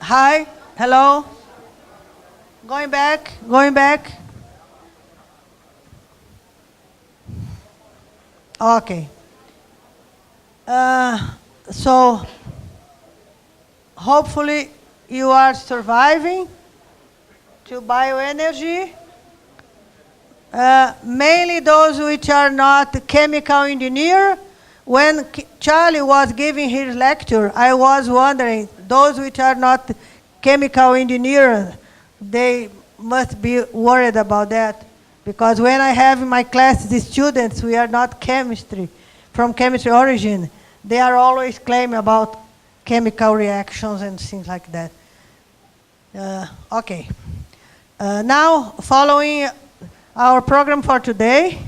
Hi, hello. Going back, going back. Okay. So hopefully you are surviving to bioenergy. Mainly those which are not chemical engineer. When Charlie was giving his lecture, I was wondering, those which are not chemical engineer, they must be worried about that. Because when I have in my class the students, we are not from chemistry origin, they are always claiming about chemical reactions and things like that. Okay. Now, following our program for today,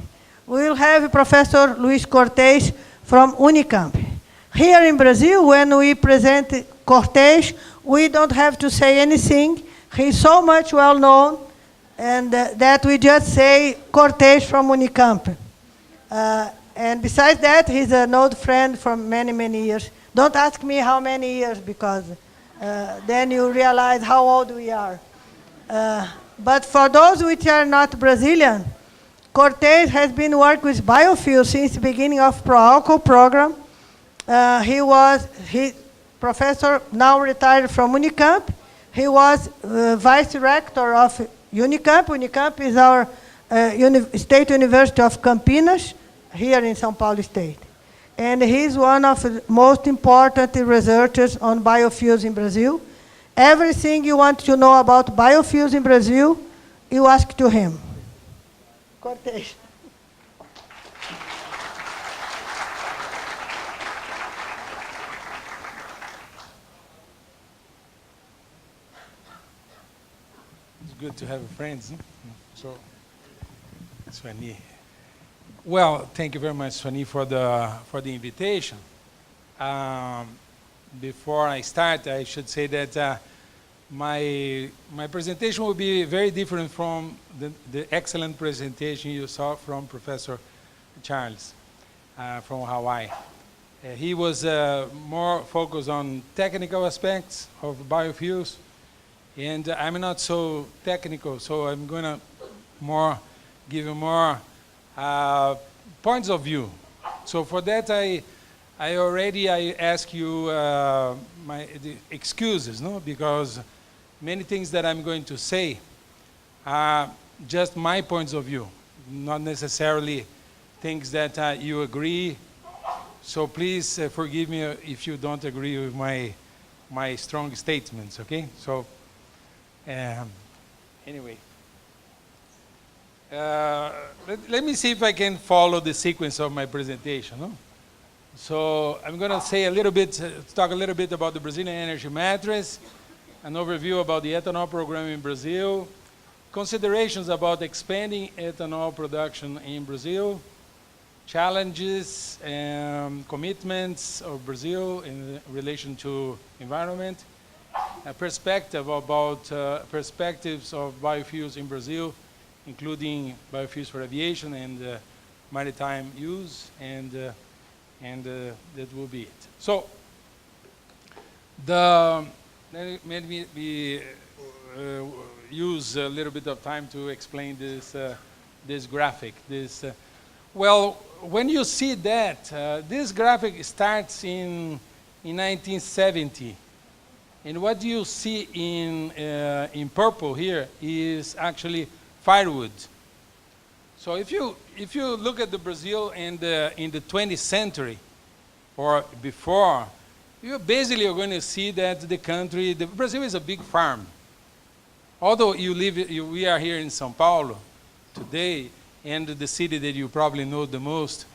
we will have Professor Luis Cortez from Unicamp. Here in Brazil, when we present Cortez, we don't have to say anything. He's so much well known, and that we just say Cortez from Unicamp. And besides that, he's an old friend from many, many years. Don't ask me how many years, because then you realize how old we are. But for those which are not Brazilian, Cortez has been working with biofuels since the beginning of Pro-Alcohol program. He professor, now retired from Unicamp. He was vice rector of Unicamp. Unicamp is our State University of Campinas, here in São Paulo State. And he's one of the most important researchers on biofuels in Brazil. Everything you want to know about biofuels in Brazil, you ask to him. Cortez. It's good to have friends. So, Swani. Well, thank you very much, Swani, for the invitation. Before I start, I should say that my presentation will be very different from the excellent presentation you saw from Professor Charles from Hawaii. He was more focused on technical aspects of biofuels, and I'm not so technical, so I'm going to give you more points of view. So for that, I ask you the excuses, no? Because many things that I'm going to say are just my points of view, not necessarily things that you agree. So please forgive me if you don't agree with my strong statements, okay? So anyway. Let me see if I can follow the sequence of my presentation, no? So I'm going to say talk a little bit about the Brazilian energy matrix, an overview about the ethanol program in Brazil, considerations about expanding ethanol production in Brazil, challenges and commitments of Brazil in relation to environment, a perspective about perspectives of biofuels in Brazil, including biofuels for aviation and maritime use, and that will be it. So, let me use a little bit of time to explain this graphic. Well, when you see that, this graphic starts in 1970, and what you see in purple here is actually firewood. So if you look at the Brazil in the 20th century or before, you basically are going to see that Brazil is a big farm. Although we are here in São Paulo today, and the city that you probably know the most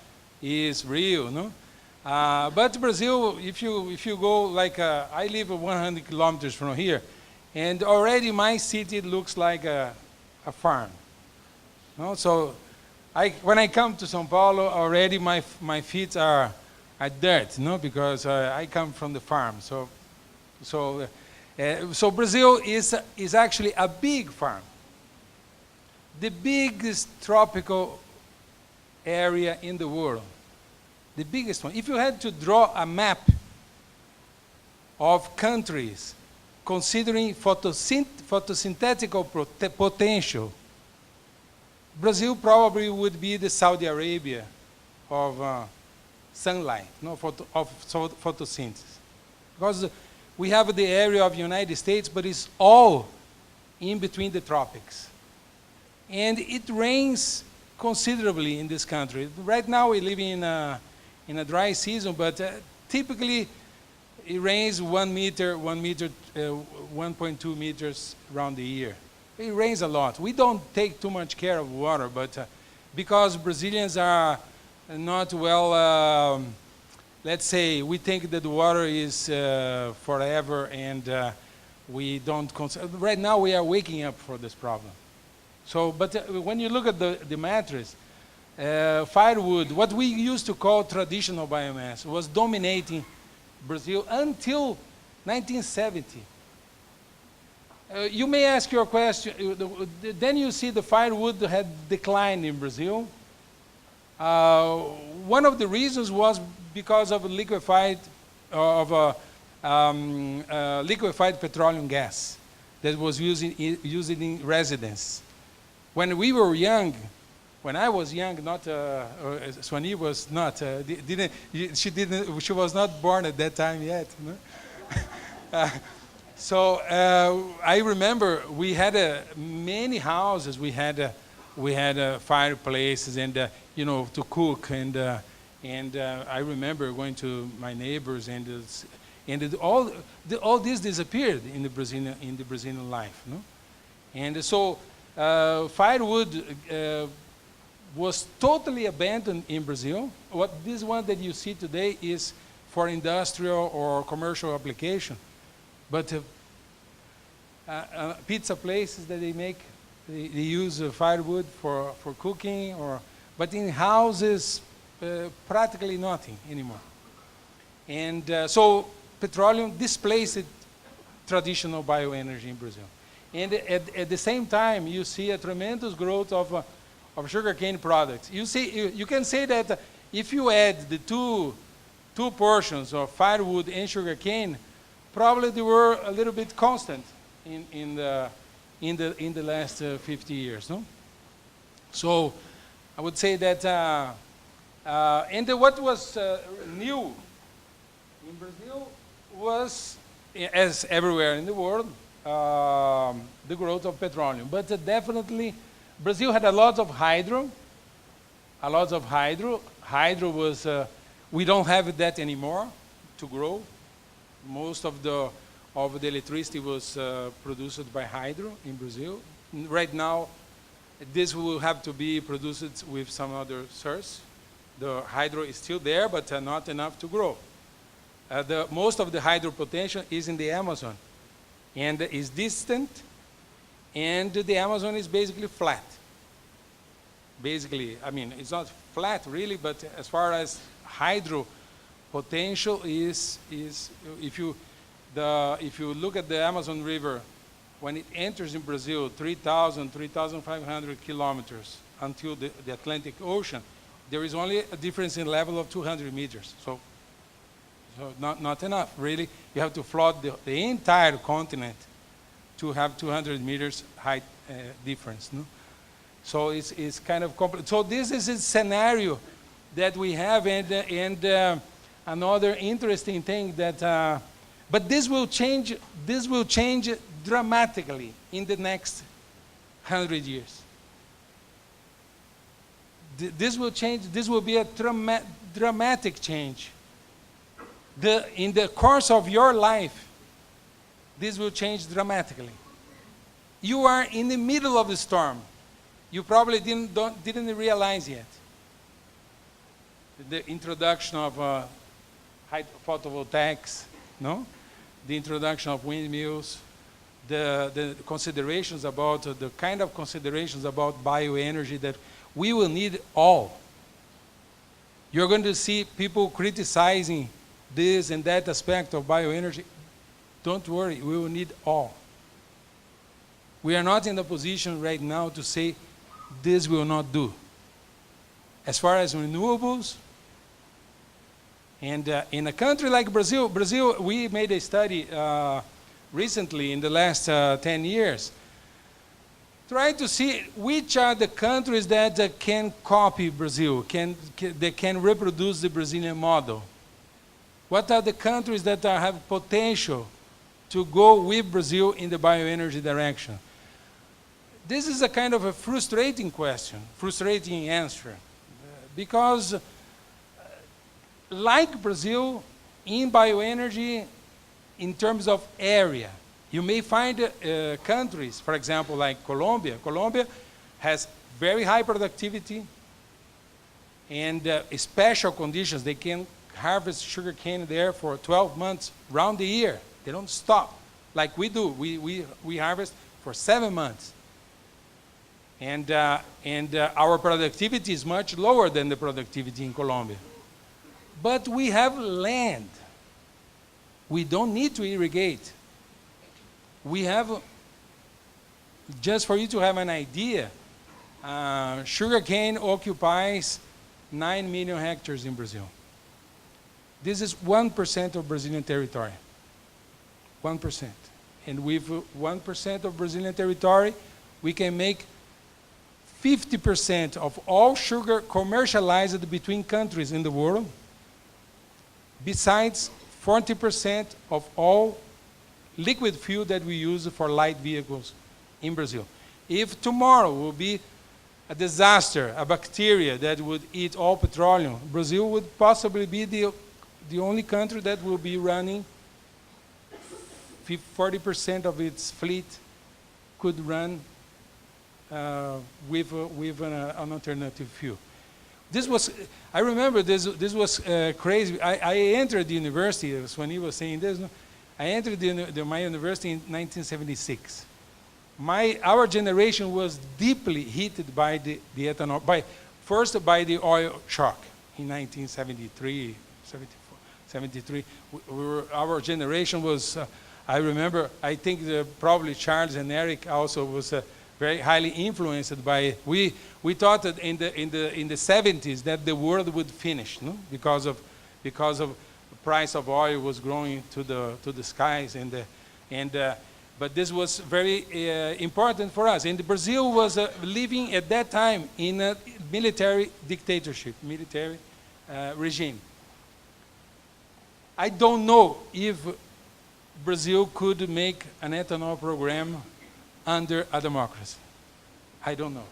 is Rio, no? But Brazil, if you go like I live 100 kilometers from here, and already my city looks like a farm. No? So when I come to São Paulo, already my feet are dirt, no? Because I come from the farm. So Brazil is actually a big farm, the biggest tropical area in the world, the biggest one. If you had to draw a map of countries considering photosynthetic potential, Brazil probably would be the Saudi Arabia of sunlight, no, of photosynthesis. Because we have the area of the United States, but it's all in between the tropics. And it rains considerably in this country. Right now we live in a dry season, but typically it rains 1.2 meters around the year. It rains a lot. We don't take too much care of water, but because Brazilians are not well, let's say, we think that the water is forever, and we don't consider. Right now we are waking up for this problem. So, but when you look at the matrix, firewood, what we used to call traditional biomass, was dominating Brazil until 1970. You may ask your question, then you see the firewood had declined in Brazil. One of the reasons was because of liquefied petroleum gas that was used in residence. When we were young, when I was young, not Swanee was not. She was not born at that time yet. No? So I remember we had many houses. We had fireplaces and to cook, and I remember going to my neighbors, and all this disappeared in the Brazilian life. No? And so firewood was totally abandoned in Brazil. This one that you see today is for industrial or commercial application. But pizza places that they make, they use firewood for cooking, but in houses, practically nothing anymore. And so petroleum displaced traditional bioenergy in Brazil. And at the same time, you see a tremendous growth of sugarcane products. You can say that if you add the two portions of firewood and sugarcane, probably they were a little bit constant in the last 50 years. No? So I would say that, and what was new in Brazil was, as everywhere in the world, the growth of petroleum. But definitely, Brazil had a lot of hydro. Hydro was, we don't have that anymore to grow. Most of the electricity was produced by hydro in Brazil. Right now, this will have to be produced with some other source. The hydro is still there, but not enough to grow. Most of the hydro potential is in the Amazon, and is distant, and the Amazon is basically flat. Basically, I mean, it's not flat really, but as far as hydro potential is if you look at the Amazon River, when it enters in Brazil, 3,500 kilometers until the Atlantic Ocean, there is only a difference in level of 200 meters. So not enough, really. You have to flood the entire continent to have 200 meters height difference. No? So it's kind of complex. So this is a scenario that we have, and another interesting thing that, but this will change dramatically in the next 100 years. This will change. This will be a dramatic change. In the course of your life, this will change dramatically. You are in the middle of the storm. You probably didn't realize yet. The introduction of photovoltaics, no? The introduction of windmills, the considerations about, the kind of considerations about bioenergy that we will need all. You're going to see people criticizing this and that aspect of bioenergy. Don't worry, we will need all. We are not in the position right now to say this will not do. As far as renewables, and in a country like Brazil, we made a study recently in the last 10 years, trying to see which are the countries that can copy Brazil, that can reproduce the Brazilian model. What are the countries that have potential to go with Brazil in the bioenergy direction? This is a kind of a frustrating question, frustrating answer, because like Brazil, in bioenergy, in terms of area, you may find countries, for example, like Colombia. Colombia has very high productivity and special conditions. They can harvest sugarcane there for 12 months, round the year. They don't stop like we do. We harvest for 7 months. And our productivity is much lower than the productivity in Colombia. But we have land. We don't need to irrigate. We have, just for you to have an idea, sugarcane occupies 9 million hectares in Brazil. This is 1% of Brazilian territory. 1%. And with 1% of Brazilian territory, we can make 50% of all sugar commercialized between countries in the world, besides 40% of all liquid fuel that we use for light vehicles in Brazil. If tomorrow will be a disaster, a bacteria that would eat all petroleum, Brazil would possibly be the only country that will be running 40% of its fleet could run with an alternative fuel. This was, I remember this was crazy. I entered the university, when he was saying this, I entered my university in 1976. Our generation was deeply hit by the ethanol, first by the oil shock in 1973, 74, 73. Our generation was, I remember, I think probably Charles and Eric also was very highly influenced by it. We thought that in the 70s that the world would finish, no? because of the price of oil was growing to the skies, but this was very important for us. And Brazil was living at that time in a military dictatorship, military regime. I don't know if Brazil could make an ethanol program under a democracy. I don't know.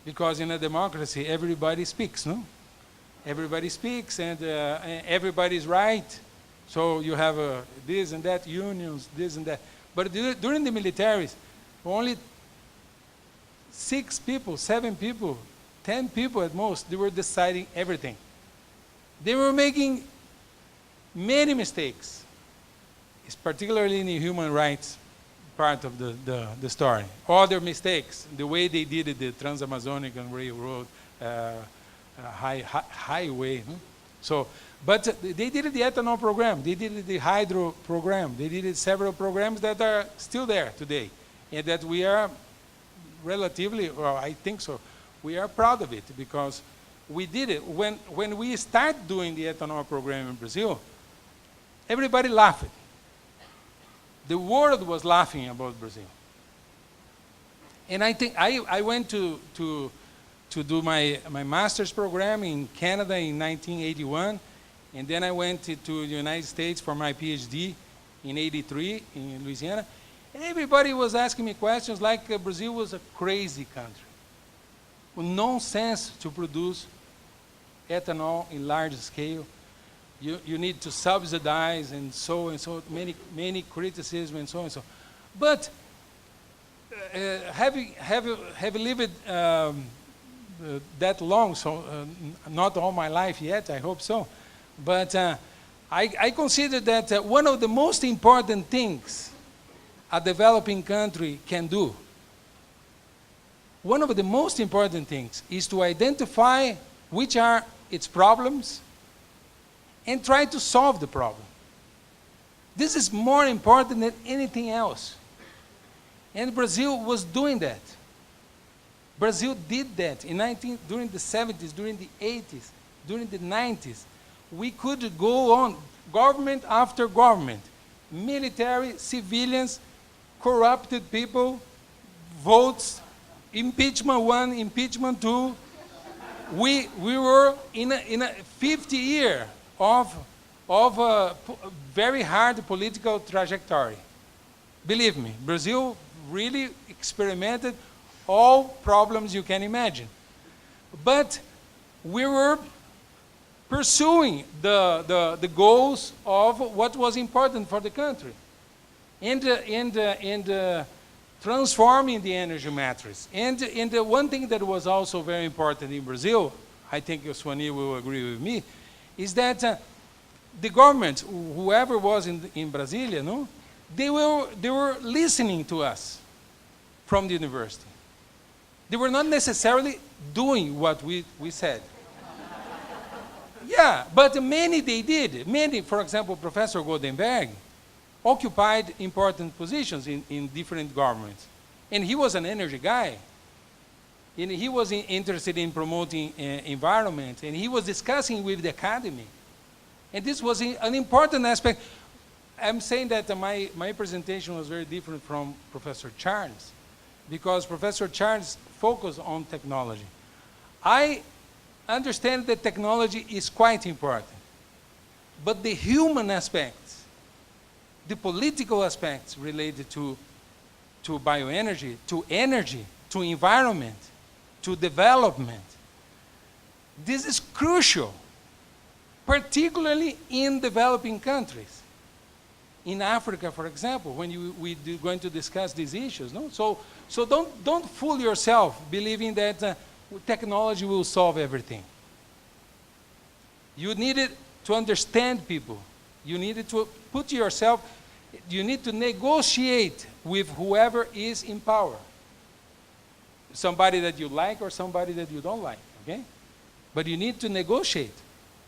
Because in a democracy, everybody speaks, no? Everybody speaks and everybody's right. So you have this and that, unions, this and that. But during the militaries, only 6 people, 7 people, 10 people at most, they were deciding everything. They were making many mistakes. It's particularly in the human rights part of the story. Other mistakes, the way they did it, the Trans-Amazonian Railroad, highway. No? So, but they did the ethanol program, they did the hydro program, they did several programs that are still there today, and that we are relatively, well, I think so, we are proud of it because we did it. When we start doing the ethanol program in Brazil, everybody laughed. The world was laughing about Brazil. And I think I went to do my master's program in Canada in 1981, and then I went to the United States for my PhD in 83 in Louisiana. And everybody was asking me questions like Brazil was a crazy country. With no sense to produce ethanol in large scale. You need to subsidize and so many criticism and so and so. But having lived that long, so not all my life yet, I hope so. But I consider that one of the most important things a developing country can do, one of the most important things is to identify which are its problems and try to solve the problem. This is more important than anything else. And Brazil was doing that. Brazil did that during the 70s, during the 80s, during the 90s. We could go on, government after government, military, civilians, corrupted people, votes, impeachment 1, impeachment 2. We were in a 50 year of a very hard political trajectory. Believe me, Brazil really experimented all problems you can imagine. But we were pursuing the goals of what was important for the country and transforming the energy matrix. And the one thing that was also very important in Brazil, I think Swani will agree with me, is that the government, whoever was in Brasilia, no, they were listening to us from the university. They were not necessarily doing what we said. Yeah, but many they did. Many, for example, Professor Goldenberg occupied important positions in different governments. And he was an energy guy. And he was interested in promoting environment. And he was discussing with the academy. And this was an important aspect. I'm saying that my presentation was very different from Professor Charles, because Professor Charles focused on technology. I understand that technology is quite important, but the human aspects, the political aspects related to bioenergy, to energy, to environment, to development, this is crucial, particularly in developing countries. In Africa, for example, when we're going to discuss these issues. No? So don't fool yourself believing that technology will solve everything. You needed to understand people. You needed to put yourself, you need to negotiate with whoever is in power. Somebody that you like or somebody that you don't like, okay? But you need to negotiate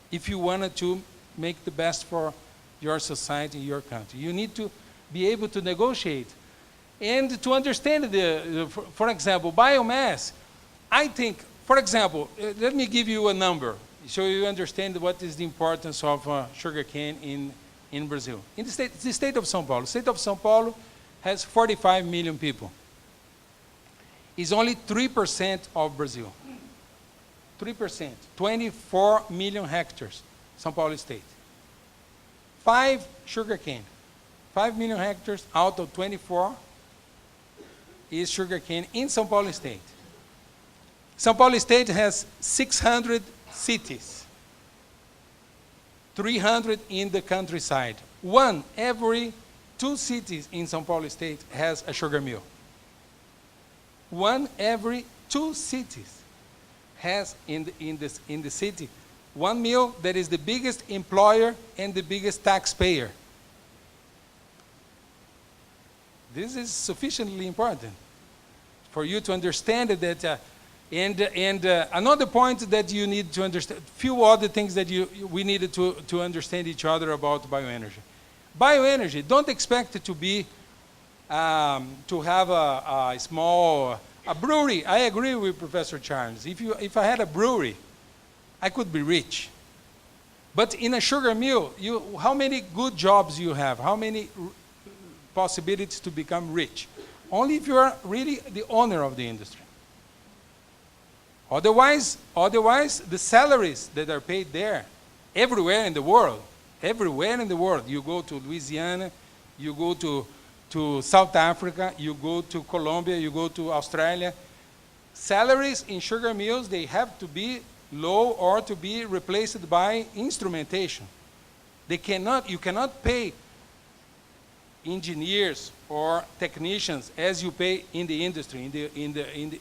if you wanted to make the best for your society, your country. You need to be able to negotiate and to understand for example, biomass. I think, for example, let me give you a number so you understand what is the importance of sugarcane in Brazil. In the state of São Paulo. The state of São Paulo has 45 million people. It's only 3% of Brazil. 3%, 24 million hectares, São Paulo state. 5 sugarcane, 5 million hectares out of 24 is sugarcane in São Paulo state. São Paulo state has 600 cities, 300 in the countryside. 1 every 2 cities in São Paulo state has a sugar mill. 1 every 2 cities has in the city 1 mill that is the biggest employer and the biggest taxpayer. This is sufficiently important for you to understand that. Another point that you need to understand, few other things that we needed to understand each other about bioenergy. Bioenergy, don't expect it to be, to have a small, a brewery. I agree with Professor Charles. If I had a brewery, I could be rich. But in a sugar mill, how many good jobs you have? How many possibilities to become rich? Only if you are really the owner of the industry. Otherwise, the salaries that are paid there, everywhere in the world, you go to Louisiana, you go to South Africa, you go to Colombia, you go to Australia, salaries in sugar mills, they have to be low or to be replaced by instrumentation. You cannot pay engineers or technicians as you pay in the industry.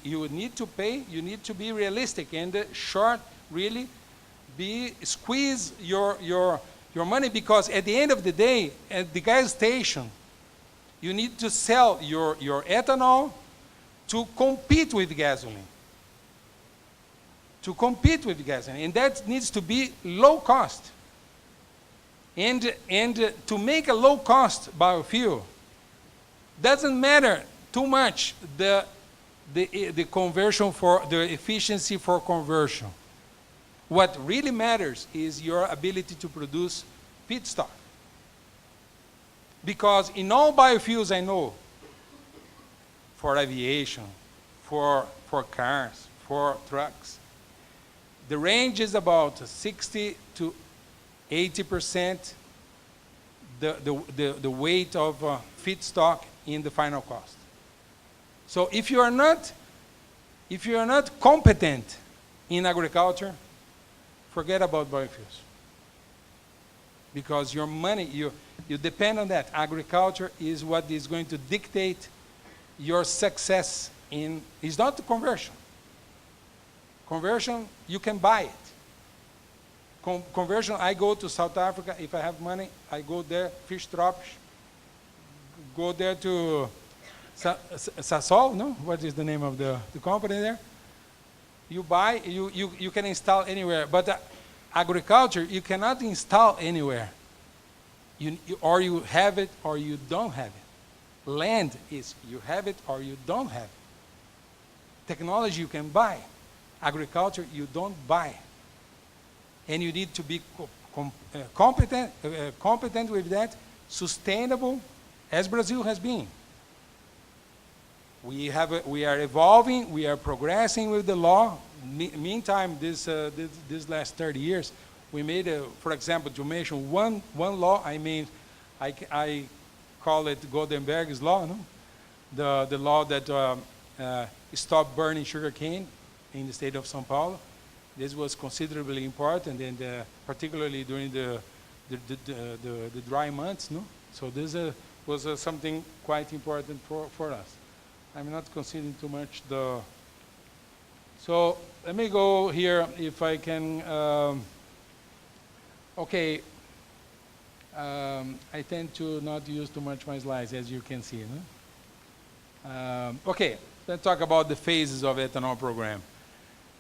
You need to be realistic and short, really squeeze your money, because at the end of the day, at the gas station, you need to sell your ethanol to compete with gasoline. And that needs to be low cost. And to make a low cost biofuel, doesn't matter too much the conversion for the efficiency for conversion. What really matters is your ability to produce feedstock. Because in all biofuels I know, for aviation, for cars, for trucks, the range is about 60 to 80% the weight of feedstock in the final cost. So if you are not competent in agriculture, forget about biofuels. Because your money, you depend on that. Agriculture is what is going to dictate your success in, it's not the conversion. Conversion, you can buy it. Conversion, I go to South Africa, if I have money, I go there, fish tropics, go there to Sasol, no? What is the name of the company there? You buy, you can install anywhere, but agriculture, you cannot install anywhere. Or you have it or you don't have it. Land is you have it or you don't have it. Technology you can buy. Agriculture you don't buy. And you need to be competent with that, sustainable, as Brazil has been. We are evolving, we are progressing with the law. Meantime, this last 30 years, we made, for example, to mention one law, I call it Goldenberg's law, no? The law that stopped burning sugarcane in the state of São Paulo. This was considerably important, and particularly during the dry months, no? So this was something quite important for us. I'm not considering too much the... So let me go here, if I can... okay. I tend to not use too much my slides, as you can see. No? Okay, let's talk about the phases of ethanol program.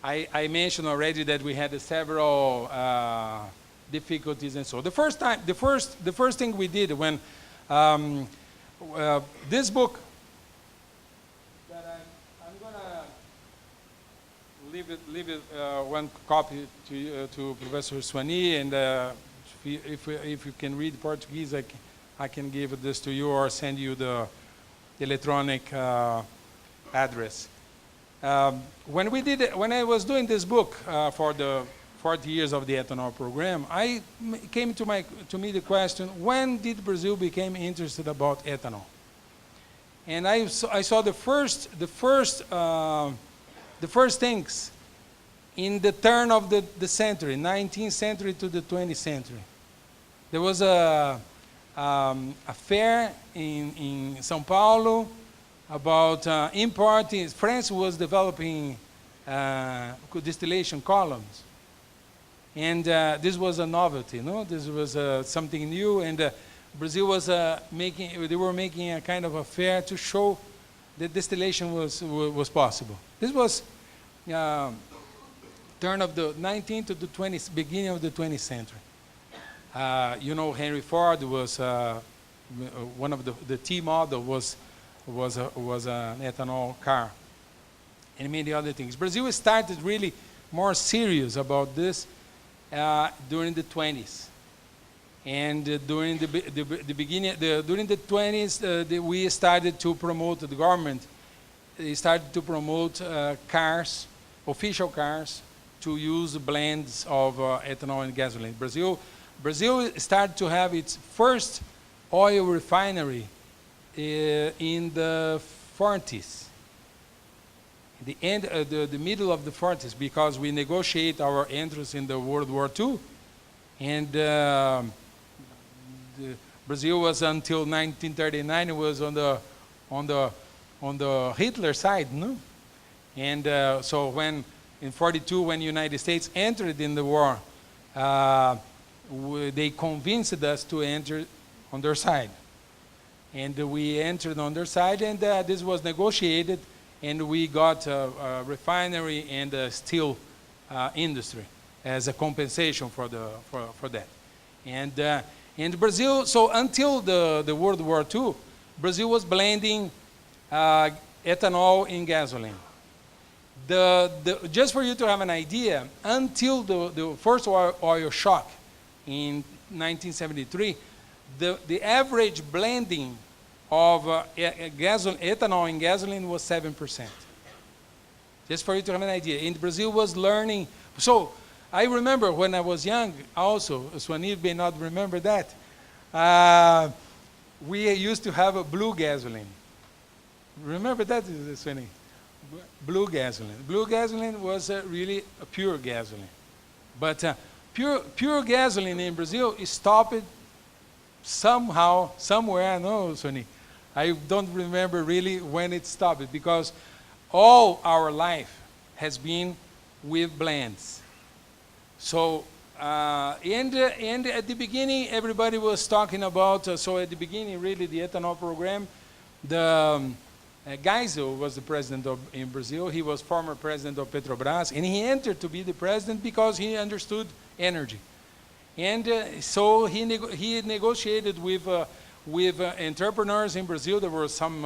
I mentioned already that we had several difficulties and so. The first thing we did when this book that I'm gonna leave it one copy to Professor Swani, and if you can read Portuguese, I can give this to you or send you the electronic address. When I was doing this book for the 40 years of the ethanol program, I came to me the question: when did Brazil become interested about ethanol? And I saw the first things in the turn of the century, 19th century to the 20th century. There was a fair in São Paulo about importing. France was developing distillation columns, and this was a novelty. No, this was something new, and Brazil was they were making a kind of a fair to show that distillation was possible. This was turn of the 19th to the 20th, beginning of the 20th century. You know, Henry Ford was one of the T model was an ethanol car, and many other things. Brazil started really more serious about this during the 20s, and during the beginning, during the 20s, we started to promote, the government started to promote cars, official cars, to use blends of ethanol and gasoline. Brazil started to have its first oil refinery in the 40s, the middle of the 40s, because we negotiate our entrance in the World War II, and Brazil was until 1939 it was on the Hitler side, no? And so when in 42, when the United States entered in the war, they convinced us to enter on their side. And we entered on their side, and this was negotiated, and we got a refinery and a steel industry as a compensation for that. And Brazil, so until the World War II, Brazil was blending ethanol in gasoline. Just for you to have an idea, until the first oil shock in 1973, the average blending of ethanol in gasoline was 7%. Just for you to have an idea. And Brazil was learning. So I remember when I was young also, Swanee may not remember that, we used to have a blue gasoline. Remember that, Swanee? Blue gasoline. Blue gasoline was really a pure gasoline. But pure gasoline in Brazil is stopped somehow, somewhere, I know, Swanee. I don't remember really when it stopped, because all our life has been with blends. So, and at the beginning, everybody was talking about, so at the beginning, really, the ethanol program, Geisel was the president in Brazil. He was former president of Petrobras, and he entered to be the president because he understood energy. And so he negotiated with entrepreneurs in Brazil. There were some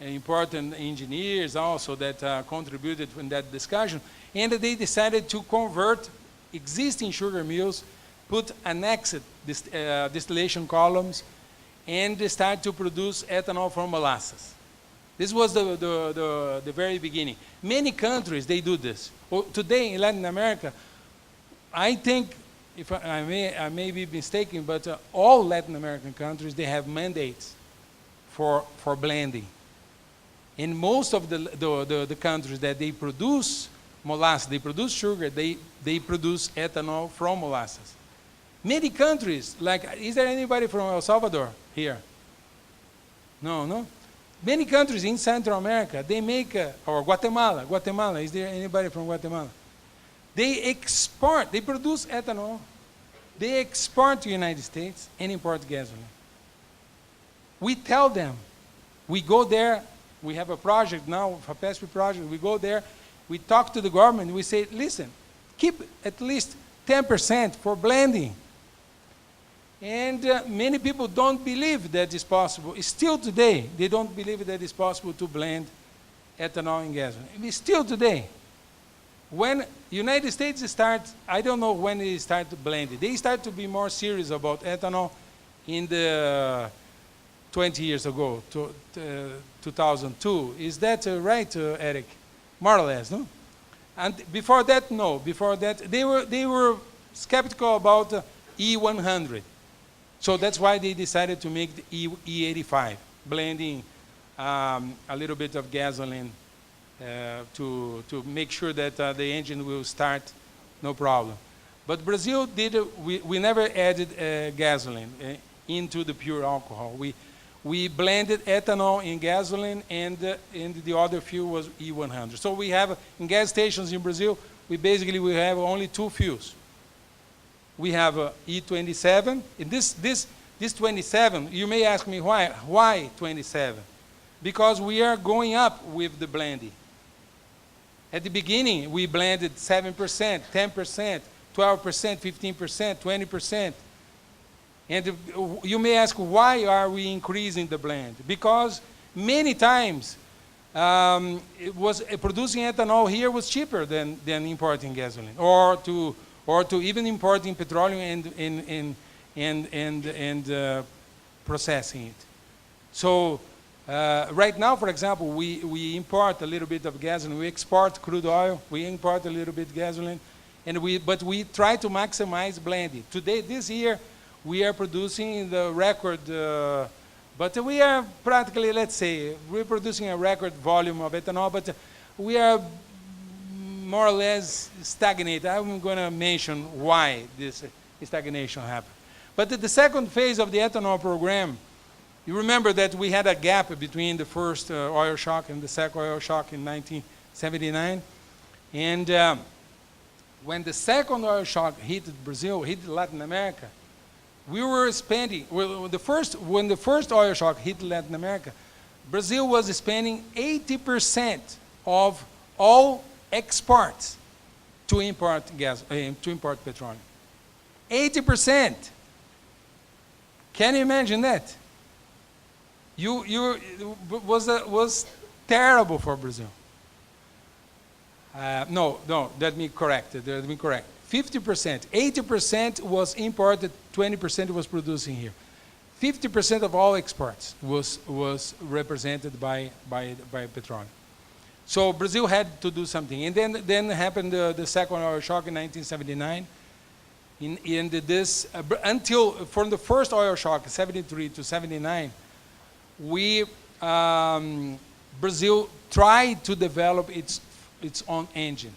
important engineers also that contributed in that discussion. And they decided to convert existing sugar mills, put annexed distillation columns, and start to produce ethanol from molasses. This was the very beginning. Many countries, they do this. Well, today in Latin America, I think, if I may be mistaken, but all Latin American countries, they have mandates for blending. In most of the countries that they produce molasses, they produce sugar, they produce ethanol from molasses. Many countries, like, is there anybody from El Salvador here? No? Many countries in Central America, they make, or Guatemala, is there anybody from Guatemala? They export, they produce ethanol, they export to the United States and import gasoline. We tell them, we go there, we have a project now, a PSP project, we go there, we talk to the government, we say, listen, keep at least 10% for blending. And many people don't believe that it's possible. Still today, they don't believe that it's possible to blend ethanol and gasoline. Still today. When United States starts, I don't know when they start to blend it. They start to be more serious about ethanol in the 20 years ago, 2002. Is that right, Eric? More or less, no? And before that, no. Before that, they were skeptical about E100. So that's why they decided to make the E85, blending a little bit of gasoline to make sure that the engine will start, no problem. But Brazil we never added gasoline into the pure alcohol. We blended ethanol in gasoline, and the other fuel was E100. So we have, in gas stations in Brazil, we have only two fuels. We have E27, and this 27, you may ask me why? Why 27? Because we are going up with the blending. At the beginning, we blended 7%, 10%, 12%, 15%, 20%. And you may ask, why are we increasing the blend? Because many times, producing ethanol here was cheaper than importing gasoline, or to even importing petroleum and processing it. So right now, for example, we import a little bit of gasoline. We export crude oil. We import a little bit gasoline, but we try to maximize blending. Today, this year, we are producing the record, but we are practically, let's say, we're producing a record volume of ethanol, but we are more or less stagnate. I'm going to mention why this stagnation happened. But the second phase of the ethanol program, you remember that we had a gap between the first oil shock and the second oil shock in 1979. And when the second oil shock hit Brazil, hit Latin America, we were spending, when the first oil shock hit Latin America, Brazil was spending 80% of all exports to import petroleum. 80%. Can you imagine that? Was terrible for Brazil. No, let me correct. 50%. 80% was imported, 20% was produced in here. 50% of all exports was represented by petroleum. So Brazil had to do something. And then happened the second oil shock in 1979. Until, from the first oil shock, 73 to 79, Brazil tried to develop its own engine.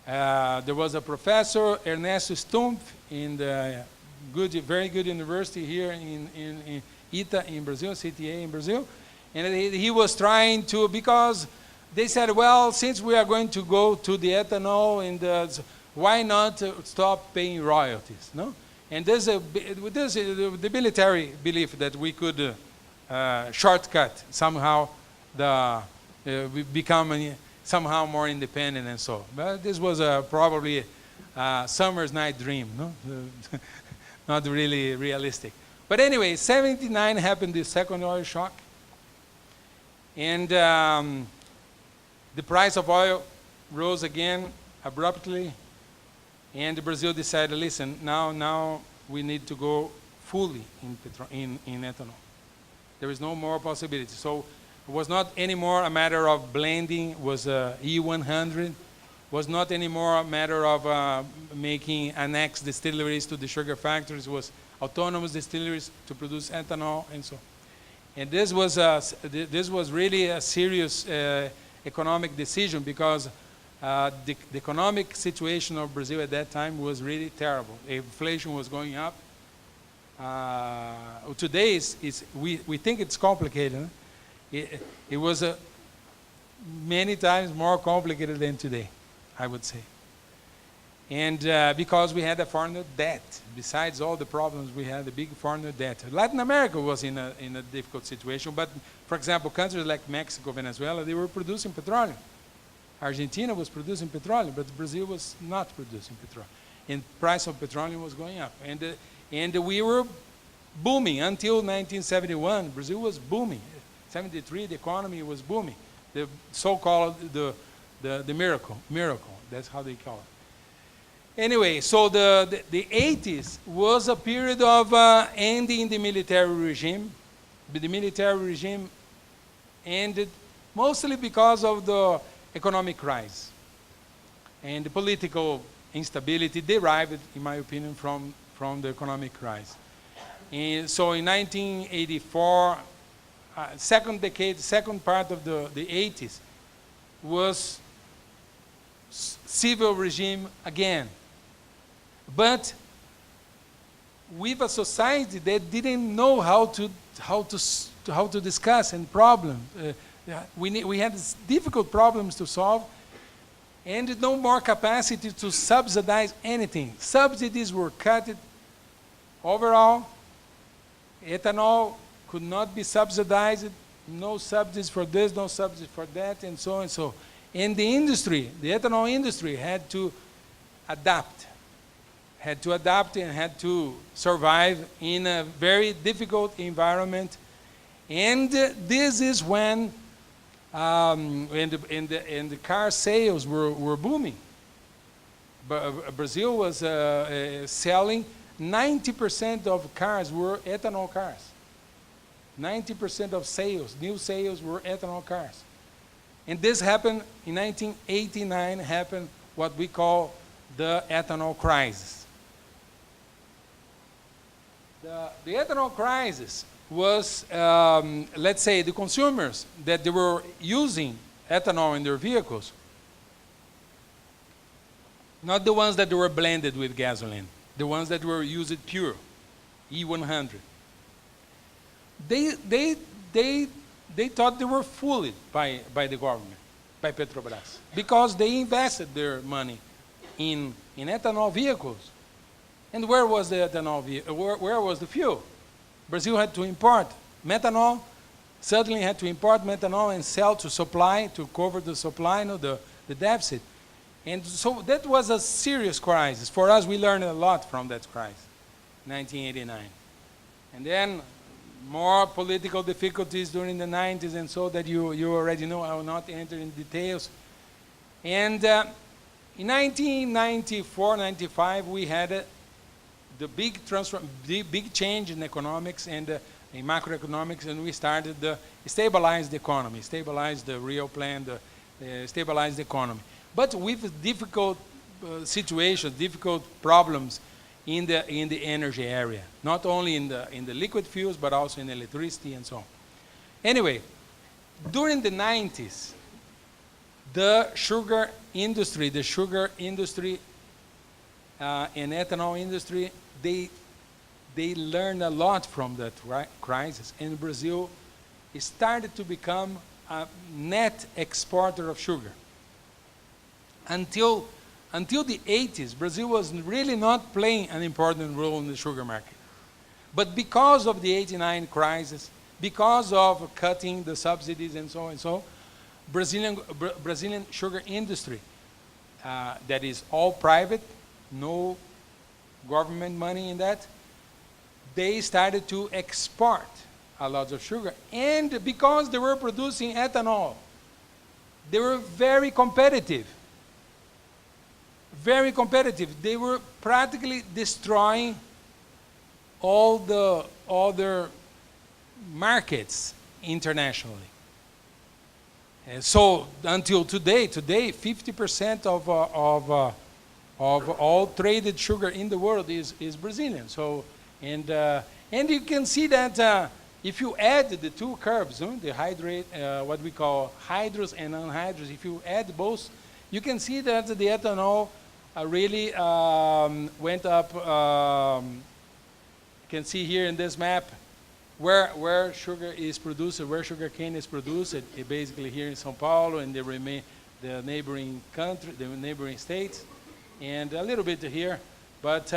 There was a professor, Ernesto Stumpf, in the very good university here in ITA in Brazil, CTA in Brazil, and he was trying to, because they said, well, since we are going to go to the ethanol, why not stop paying royalties, no? And there's the military belief that we could shortcut somehow we become somehow more independent and so. But this was probably a summer's night dream, no? Not really realistic. But anyway, 79 happened the second oil shock. And the price of oil rose again abruptly. And Brazil decided, listen, now we need to go fully in ethanol. There is no more possibility. So it was not anymore a matter of blending, was E100. Was not anymore a matter of making annex distilleries to the sugar factories. It was autonomous distilleries to produce ethanol and so on. And this was really a serious economic decision, because the economic situation of Brazil at that time was really terrible. Inflation was going up. Today, we think it's complicated. Huh? It was many times more complicated than today, I would say. And because we had a foreign debt, besides all the problems, we had a big foreign debt. Latin America was in a difficult situation, but for example, countries like Mexico, Venezuela, they were producing petroleum. Argentina was producing petroleum, but Brazil was not producing petroleum. And price of petroleum was going up. And we were booming until 1971. Brazil was booming. 73, the economy was booming. The so-called the miracle. That's how they call it. Anyway, so the 80s was a period of ending the military regime. The military regime ended mostly because of the economic crisis. And the political instability derived, in my opinion, from the economic crisis. And so in 1984, second part of the 80s was civil regime again. But with a society that didn't know how to discuss and problems. We had difficult problems to solve, and no more capacity to subsidize anything. Subsidies were cut. Overall, ethanol could not be subsidized. No subsidies for this, no subsidies for that, and so and so. And the industry, the ethanol industry, had to adapt. Had to survive in a very difficult environment. And this is when the car sales were booming. Brazil was selling 90% of cars were ethanol cars. 90% of sales, new sales, were ethanol cars. And this happened in 1989, happened what we call the ethanol crisis. The ethanol crisis was, let's say, the consumers that they were using ethanol in their vehicles, not the ones that were blended with gasoline, the ones that were used pure, E100. They thought they were fooled by the government, by Petrobras, because they invested their money in ethanol vehicles. And where was the ethanol? Where was the fuel? Brazil had to import methanol, suddenly had to import methanol and sell to supply, to cover the supply, the deficit. And so that was a serious crisis. For us, we learned a lot from that crisis, 1989. And then more political difficulties during the 90s, and so that you already know. I will not enter in details. And In 1994, 95, we had the big change in economics and in macroeconomics, and we started the stabilized economy, stabilized the real plan, stabilized the economy. But with difficult situations, difficult problems in the energy area, not only in the liquid fuels, but also in electricity and so on. Anyway, during the 90s, the sugar industry and ethanol industry, they learned a lot from that crisis, and Brazil started to become a net exporter of sugar. Until the 80s, Brazil was really not playing an important role in the sugar market. But because of the 89 crisis, because of cutting the subsidies and so, Brazilian sugar industry, that is all private, no government money in that, they started to export a lot of sugar. And because they were producing ethanol, they were very competitive. Very competitive. They were practically destroying all the other markets internationally. And so until today, 50% of all traded sugar in the world is Brazilian. So and you can see that if you add the two curves, the hydrate, what we call hydrous and anhydrous, if you add both, you can see that the ethanol really went up. You can see here in this map where sugar is produced, where sugar cane is produced. Basically here in São Paulo and the neighboring country, the neighboring states, and a little bit here. But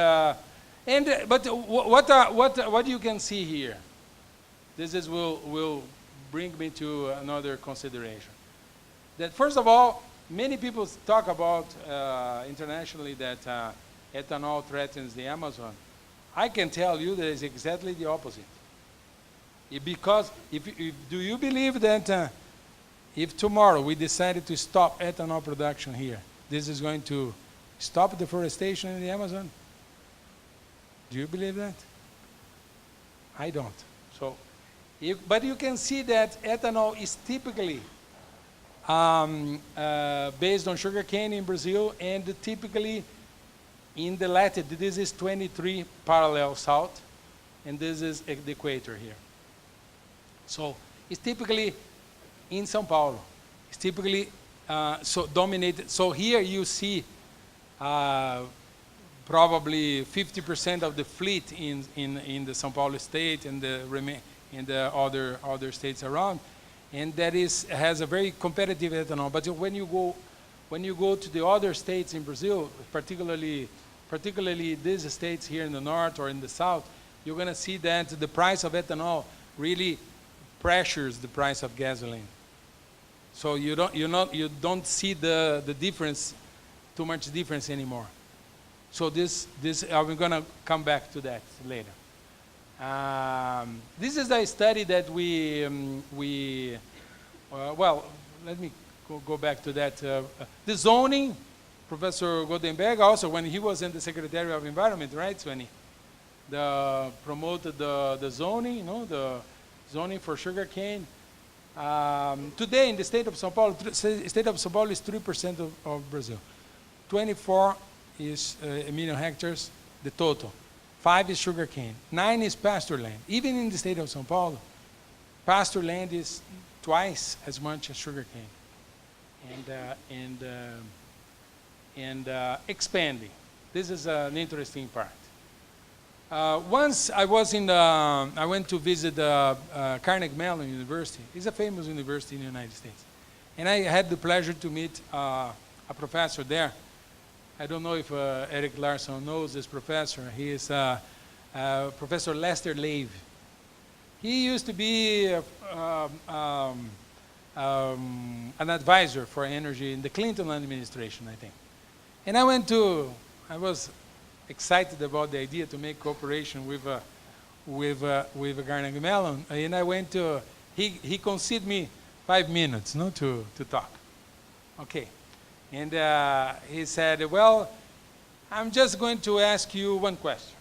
what you can see here, this will bring me to another consideration. That first of all, many people talk about internationally that ethanol threatens the Amazon. I can tell you that it's exactly the opposite. Because do you believe that if tomorrow we decided to stop ethanol production here, this is going to stop deforestation in the Amazon? Do you believe that? I don't. So, but you can see that ethanol is typically based on sugarcane in Brazil, and typically in the latitude, this is 23 parallel south, and this is the equator here. So it's typically in São Paulo. It's typically so dominated. So here you see probably 50% of the fleet in the São Paulo state and the other states around. And that has a very competitive ethanol. But when you go to the other states in Brazil, particularly these states here in the north or in the south, you're going to see that the price of ethanol really pressures the price of gasoline. So you don't see the difference, too much difference anymore. So this I'm going to come back to that later. This is a study that well, let me go back to that. The zoning, Professor Goldenberg also, when he was in the Secretary of Environment, right, when he promoted the zoning, the zoning for sugarcane. Today in the state of São Paulo, state of São Paulo is 3% of Brazil. 24 is a million hectares, the total. 5 is sugarcane. 9 is pasture land. Even in the state of São Paulo, pasture land is twice as much as sugarcane, and expanding. This is an interesting part. Once I went to visit Carnegie Mellon University. It's a famous university in the United States, and I had the pleasure to meet a professor there. I don't know if Eric Larson knows this professor. He is Professor Lester Lave. He used to be an advisor for energy in the Clinton administration, I think. And I was excited about the idea to make cooperation with Carnegie Mellon, and I went to. He conceded me 5 minutes, to talk. Okay. And he said, well, I'm just going to ask you one question.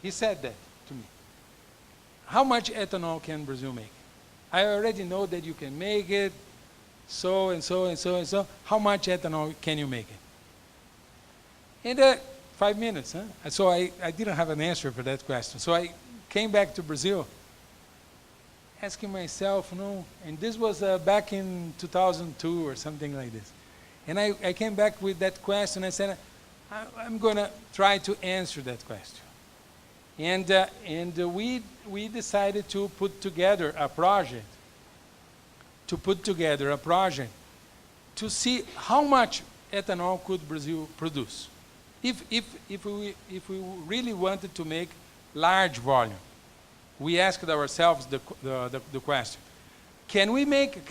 He said that to me. How much ethanol can Brazil make? I already know that you can make it, so and so and so and so. How much ethanol can you make it? And 5 minutes, huh? So I didn't have an answer for that question. So I came back to Brazil, asking myself, and this was back in 2002 or something like this. And I came back with that question. I said, I'm going to try to answer that question. And we decided to put together a project, to see how much ethanol could Brazil produce if we really wanted to make large volume. We asked ourselves the question: Can we make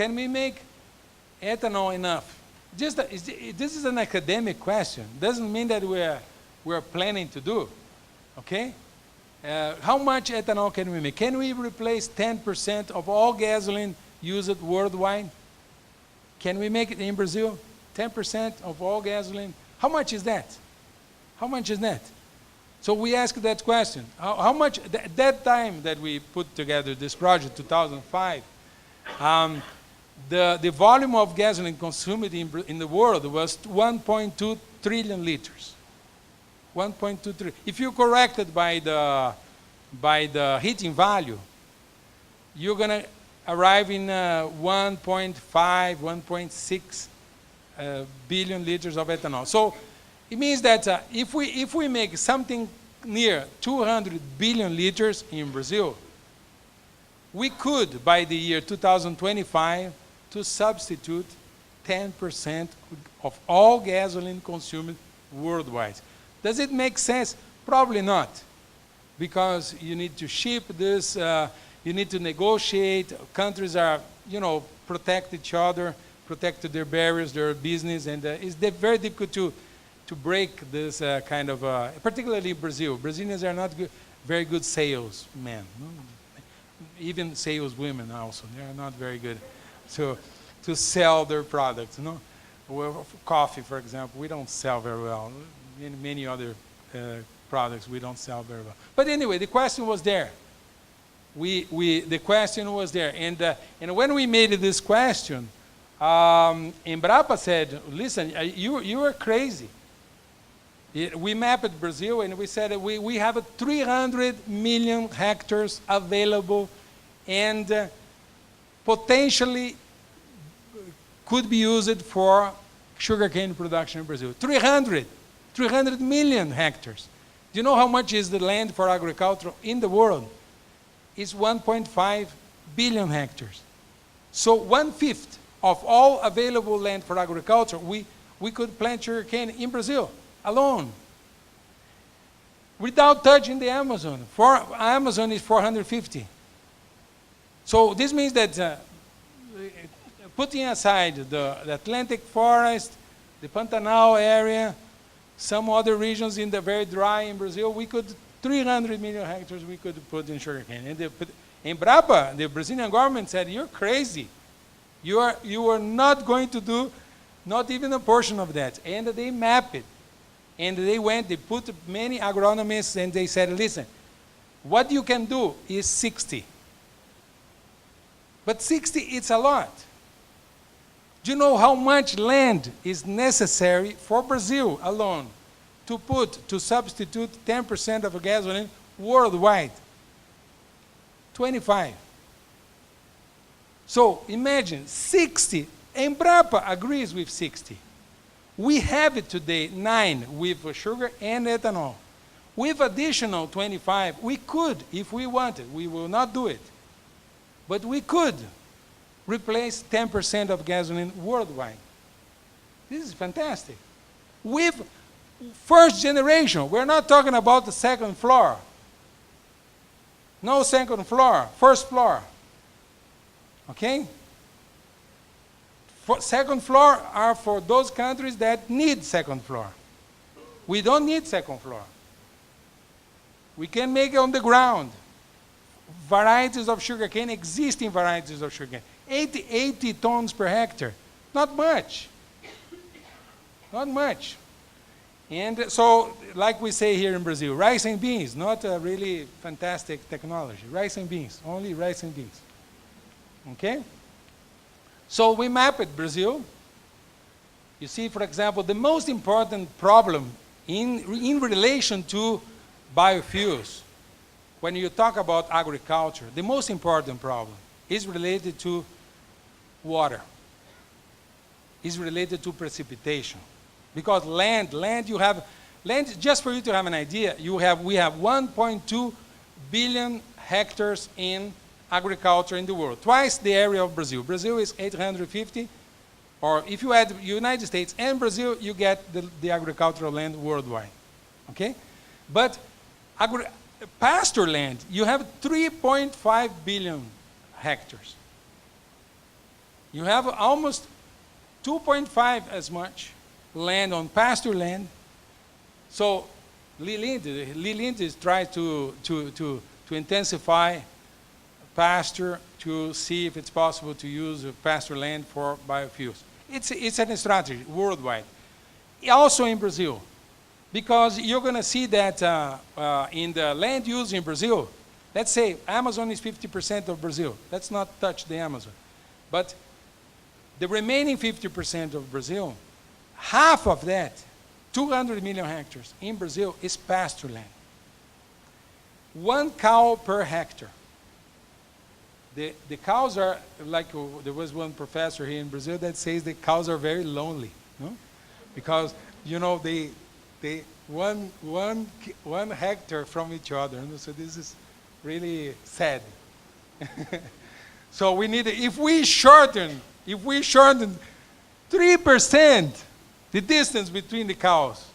ethanol enough? This is an academic question. Doesn't mean that we're planning to do. Okay? How much ethanol can we make? Can we replace 10% of all gasoline used worldwide? Can we make it in Brazil? 10% of all gasoline? How much is that? How much is that? So we asked that question. How much, that time that we put together this project, 2005, the volume of gasoline consumed in the world was 1.2 trillion liters. 1.2 trillion. If you correct it by the heating value, you're going to arrive in 1.5, 1.6 billion liters of ethanol. So it means that if we make something near 200 billion liters in Brazil, we could, by the year 2025, to substitute 10% of all gasoline consumed worldwide. Does it make sense? Probably not, because you need to ship this, you need to negotiate. Countries are, protect each other, protect their barriers, their business, and it's very difficult to break this kind of, particularly Brazil. Brazilians are not very good salesmen. Even saleswomen also, they are not very good to sell their products. Well, coffee, for example, we don't sell very well. In many other products, we don't sell very well. But anyway, the question was there. The question was there, and when we made this question, Embrapa said, "Listen, you are crazy." We mapped Brazil, and we said that we have 300 million hectares available, and potentially could be used for sugarcane production in Brazil. 300 million hectares. Do you know how much is the land for agriculture in the world? It's 1.5 billion hectares. So 1/5 of all available land for agriculture, we could plant sugarcane in Brazil alone, without touching the Amazon. Amazon is 450. So this means that putting aside the Atlantic forest, the Pantanal area, some other regions in the very dry in Brazil, we could 300 million hectares we could put in sugarcane. And Embrapa, the Brazilian government, said, "You're crazy. You are not going to do not even a portion of that." And they mapped it. And they put many agronomists, and they said, "Listen, what you can do is 60. But 60, it's a lot. Do you know how much land is necessary for Brazil alone to substitute 10% of gasoline worldwide? 25. So imagine, 60. Embrapa agrees with 60. We have it today, 9 with sugar and ethanol. With additional 25, we could, if we wanted. We will not do it. But we could replace 10% of gasoline worldwide. This is fantastic. With first generation, we're not talking about the second floor. No second floor, first floor. Okay? Second floor are for those countries that need second floor. We don't need second floor. We can make it on the ground. Varieties of sugarcane, existing varieties of sugarcane. 80 tons per hectare. Not much. Not much. And so, like we say here in Brazil, rice and beans, not a really fantastic technology. Rice and beans, only rice and beans. Okay? So we mapped Brazil. You see, for example, the most important problem in relation to biofuels, when you talk about agriculture, the most important problem is related to water, is related to precipitation. Because land, just for you to have an idea, we have 1.2 billion hectares in agriculture in the world, twice the area of Brazil. Brazil is 850, or if you add United States and Brazil, you get the agricultural land worldwide, okay? But pasture land, you have 3.5 billion hectares. You have almost 2.5 as much land on pasture land. So Lilind is trying to intensify pasture to see if it's possible to use pasture land for biofuels. It's a strategy worldwide. Also in Brazil, because you're going to see that in the land use in Brazil, let's say Amazon is 50% of Brazil. Let's not touch the Amazon. But the remaining 50% of Brazil, half of that, 200 million hectares in Brazil, is pasture land. 1 cow per hectare. The cows are, like there was one professor here in Brazil that says the cows are very lonely, no? Because, you know, they one hectare from each other. And so this is really sad. So we need, if we shorten 3% the distance between the cows,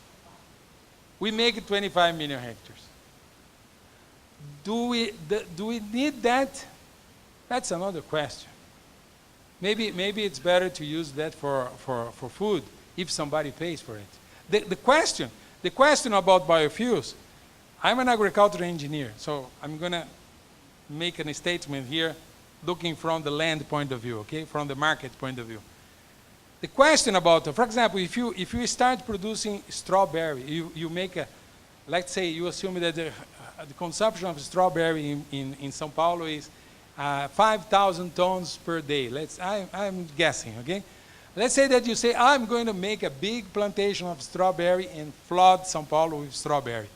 we make it 25 million hectares. Do we need that? That's another question. Maybe it's better to use that for food if somebody pays for it. The question about biofuels, I'm an agricultural engineer, so I'm going to make a statement here looking from the land point of view, okay, from the market point of view. The question about, for example, if you start producing strawberry, you make a, let's say you assume that the consumption of strawberry in São Paulo is 5,000 tons per day. I'm guessing, okay? Let's say that you say, I'm going to make a big plantation of strawberry and flood São Paulo with strawberry.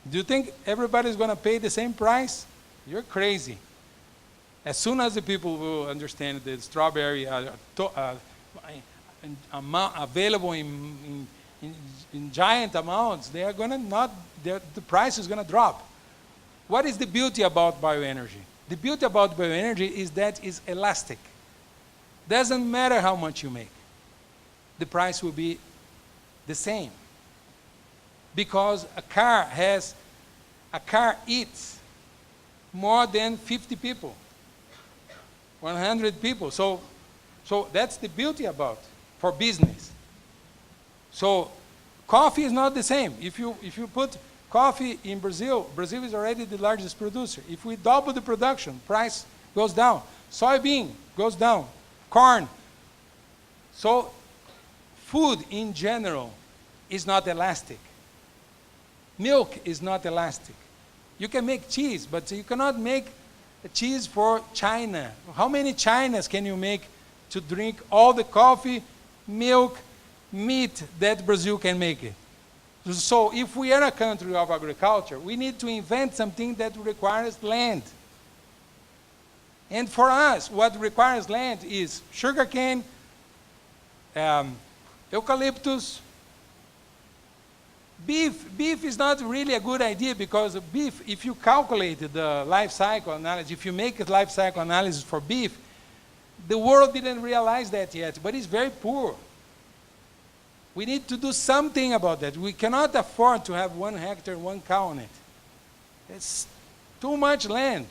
Do you think everybody's going to pay the same price? You're crazy. As soon as the people will understand that strawberry are available in giant amounts, they are going to not, the price is going to drop. What is the beauty about bioenergy? The beauty about bioenergy is that it's elastic. Doesn't matter how much you make. The price will be the same. Because a car eats more than 50 people, 100 people. So that's the beauty about for business. So coffee is not the same. If you put coffee in Brazil, Brazil is already the largest producer. If we double the production, price goes down. Soybean goes down. Corn. So food in general is not elastic. Milk is not elastic. You can make cheese, but you cannot make a cheese for China. How many Chinas can you make to drink all the coffee, milk, meat that Brazil can make it? So if we are a country of agriculture, we need to invent something that requires land. And for us, what requires land is sugarcane, eucalyptus. Beef is not really a good idea because beef, if you calculate the life cycle analysis, if you make a life cycle analysis for beef, the world didn't realize that yet, but it's very poor. We need to do something about that. We cannot afford to have 1 hectare, 1 cow on it. It's too much land.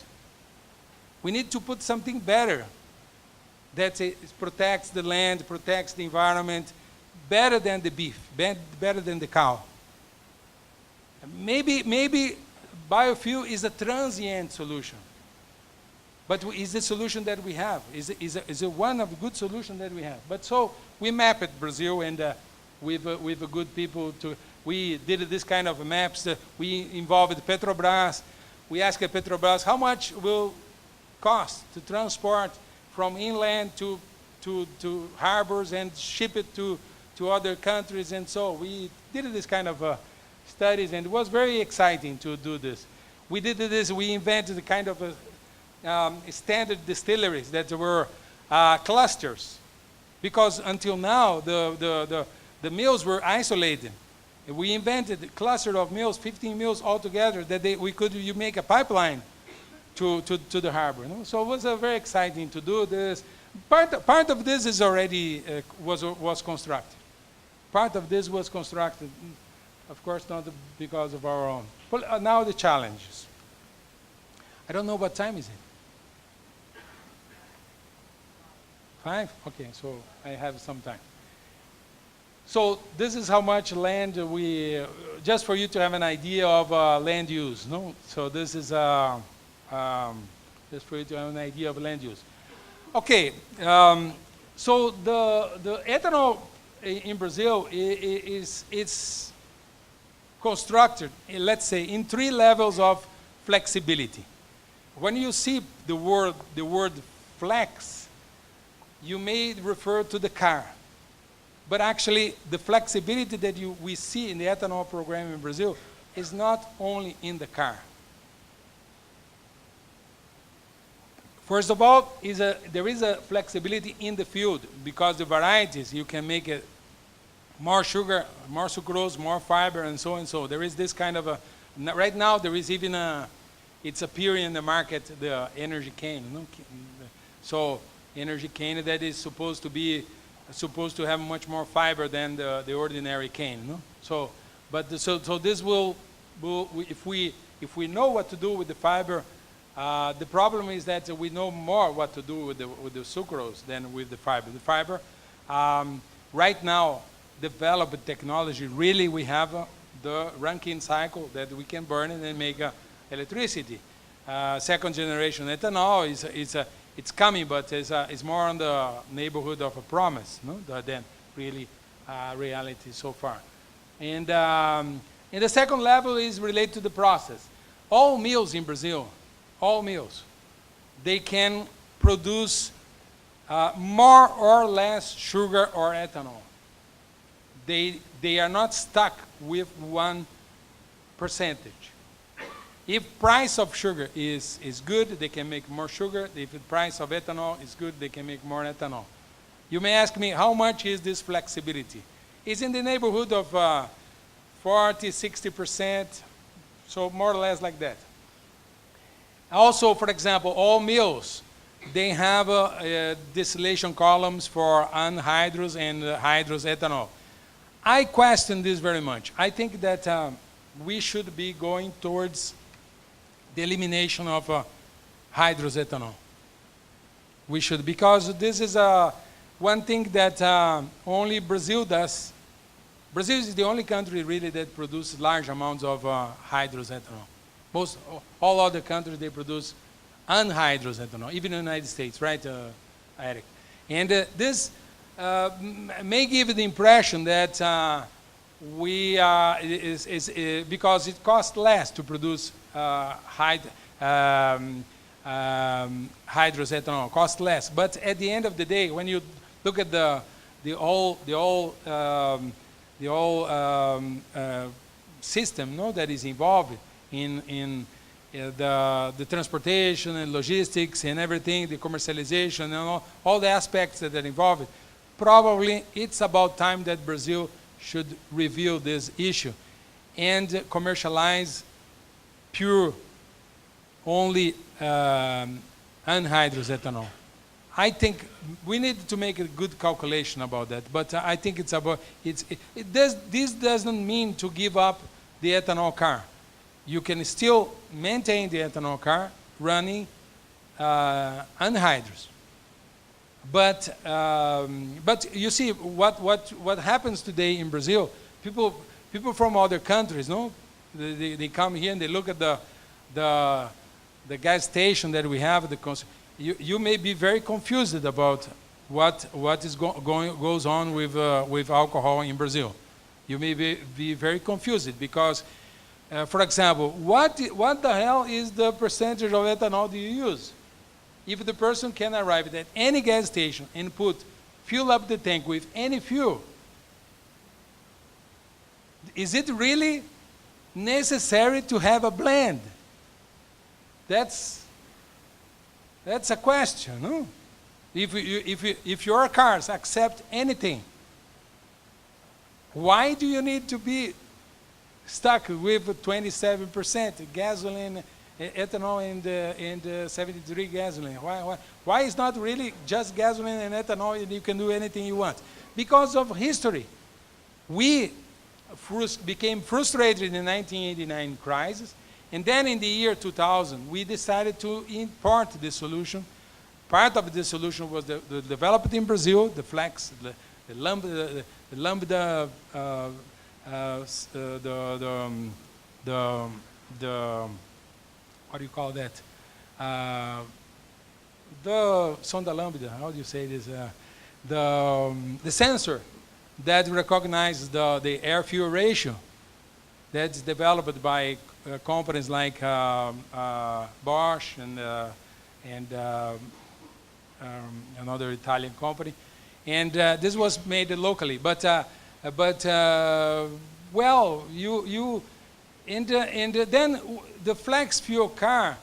We need to put something better that protects the land, protects the environment, better than the beef, better than the cow. Maybe biofuel is a transient solution, but is the solution that we have. Is one of the good solutions that we have. But so we mapped Brazil, and with good people. We did this kind of maps. We involved Petrobras. We asked Petrobras how much will cost to transport from inland to harbors and ship it to other countries. And so we did this kind of studies, and it was very exciting to do this. We did this. We invented a kind of standard distilleries that were clusters, because until now the mills were isolated. We invented a cluster of mills, 15 mills altogether, that you make a pipeline to the harbor. So it was very exciting to do this. Part of this is already was constructed. Part of this was constructed, of course, not because of our own. But now the challenges. I don't know what time is it. 5? Okay, so I have some time. So this is how much land just for you to have an idea of land use. No? So this is just for you to have an idea of land use. Okay, so the ethanol in Brazil is constructed, let's say, in 3 levels of flexibility. When you see the word flex, you may refer to the car. But actually, the flexibility that we see in the ethanol program in Brazil is not only in the car. First of all, there is a flexibility in the field, because the varieties, you can make it more sugar, more sucrose, more fiber, and so and so. There is this kind of right now there is even it's appearing in the market, the energy cane. No? So energy cane that is supposed to have much more fiber than the ordinary cane. No? So this will if we know what to do with the fiber. The problem is that we know more what to do with the sucrose than with the fiber. The fiber, right now, developed technology. Really, we have the Rankine cycle that we can burn it and make electricity. Second generation ethanol it's coming, but it's more on the neighborhood of a promise, no? Than really reality so far. And the second level is related to the process. All mills in Brazil. All mills, they can produce more or less sugar or ethanol. They are not stuck with one percentage. If price of sugar is good, they can make more sugar. If the price of ethanol is good, they can make more ethanol. You may ask me, how much is this flexibility? It's in the neighborhood of 40, 60%, so more or less like that. Also, for example, all mills, they have distillation columns for anhydrous and hydrous ethanol. I question this very much. I think that we should be going towards the elimination of hydrous ethanol. We should, because this is one thing that only Brazil does. Brazil is the only country really that produces large amounts of hydrous ethanol. All other countries, they produce anhydrous ethanol, even in the United States, right, Eric? And this may give the impression that because it costs less to produce hydrous ethanol, costs less. But at the end of the day, when you look at the whole system, no, that is involved in the transportation and logistics and everything, the commercialization and all the aspects that are involved, probably it's about time that Brazil should review this issue and commercialize pure, only anhydrous ethanol. I think we need to make a good calculation about that, but I think it's about, this doesn't mean to give up the ethanol car. You can still maintain the ethanol car running anhydrous. But you see what happens today in Brazil. People from other countries, no, they come here and they look at the gas station that we have. You may be very confused about what goes on with alcohol in Brazil. You may be very confused because, for example, what the hell is the percentage of ethanol do you use? If the person can arrive at any gas station and fuel up the tank with any fuel, is it really necessary to have a blend? That's a question, no? If your cars accept anything, why do you need to be stuck with 27% gasoline, ethanol, and 73 gasoline? Why is not really just gasoline and ethanol and you can do anything you want? Because of history. We became frustrated in the 1989 crisis, and then in the year 2000, we decided to import the solution. Part of the solution was the developed in Brazil, the flex, the lambda, what do you call that? The sonda lambda, how do you say this? The sensor that recognizes the air-fuel ratio that's developed by companies like Bosch and another Italian company, and this was made locally. Then the flex fuel car,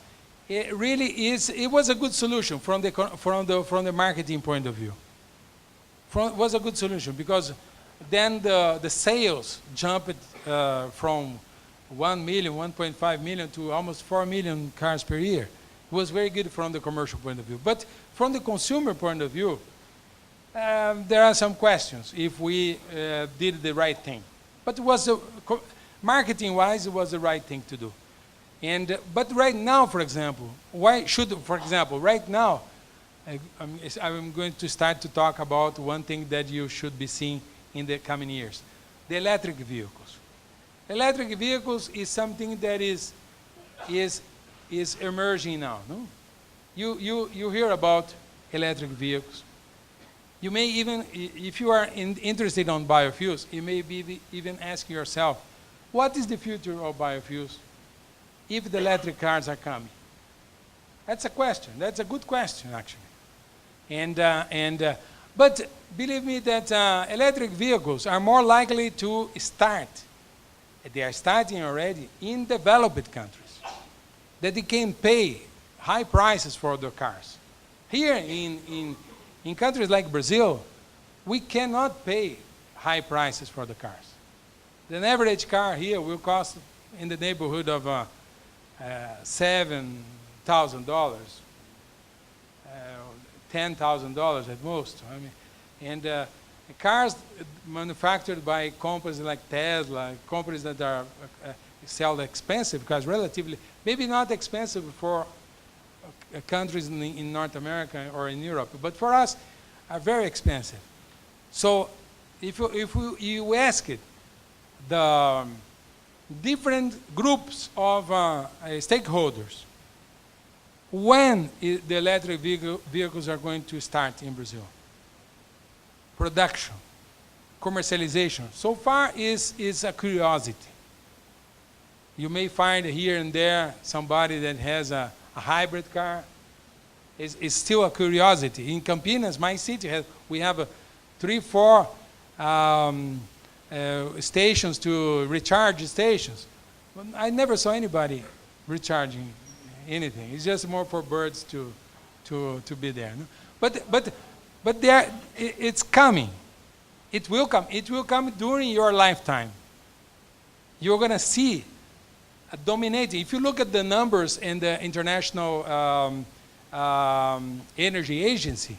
it was a good solution from the marketing point of view. Was a good solution because then the sales jumped from 1 million, 1.5 million to almost 4 million cars per year. It was very good from the commercial point of view. But from the consumer point of view, there are some questions if we did the right thing. But marketing-wise, it was the right thing to do. But right now, for example, right now, I'm going to start to talk about one thing that you should be seeing in the coming years, the electric vehicles. Electric vehicles is something that is emerging now. No? You hear about electric vehicles. You may even, if you are interested on biofuels, you may be even asking yourself, what is the future of biofuels if the electric cars are coming? That's a question. That's a good question, actually. But believe me that electric vehicles are more likely to start. They are starting already in developed countries, that they can pay high prices for their cars. Here in countries like Brazil, we cannot pay high prices for the cars. The average car here will cost in the neighborhood of $7,000, $10,000 at most. I mean, and cars manufactured by companies like Tesla, companies that are sell expensive cars, relatively, maybe not expensive for countries in North America or in Europe, but for us are very expensive. So if you ask it, the different groups of stakeholders, when the electric vehicles are going to start in Brazil? Production, commercialization, so far is a curiosity. You may find here and there somebody that has a hybrid car. It's still a curiosity. In Campinas, my city, we have 3-4 stations to recharge stations. I never saw anybody recharging anything. It's just more for birds to be there. No? But it's coming. It will come. It will come during your lifetime. You're going to see a dominating. If you look at the numbers in the International Energy Agency,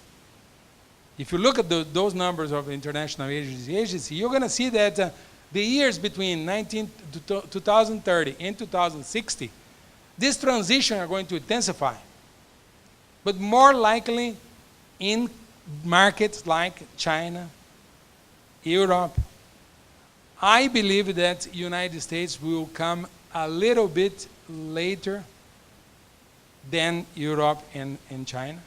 if you look at those numbers of International Energy Agency, you're going to see that the years between 2030 and 2060, this transition are going to intensify, but more likely in markets like China, Europe. I believe that United States will come a little bit later than Europe and China.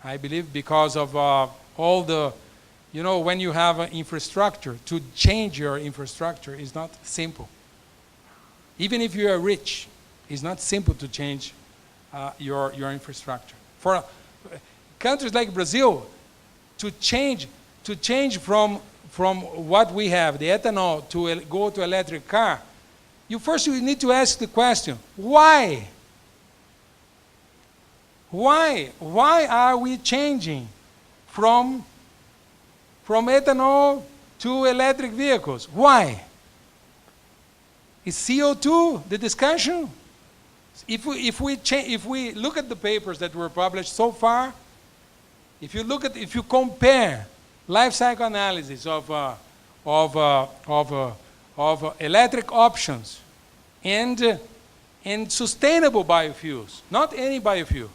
I believe because of all the, when you have an infrastructure, to change your infrastructure is not simple. Even if you are rich, it's not simple to change your infrastructure. For countries like Brazil, to change from what we have, the ethanol, to go to electric car, you need to ask the question, why? Why? Why are we changing from ethanol to electric vehicles? Why? Is CO2 the discussion? If we look at the papers that were published so far, if you compare life cycle analysis of electric options and sustainable biofuels, not any biofuel,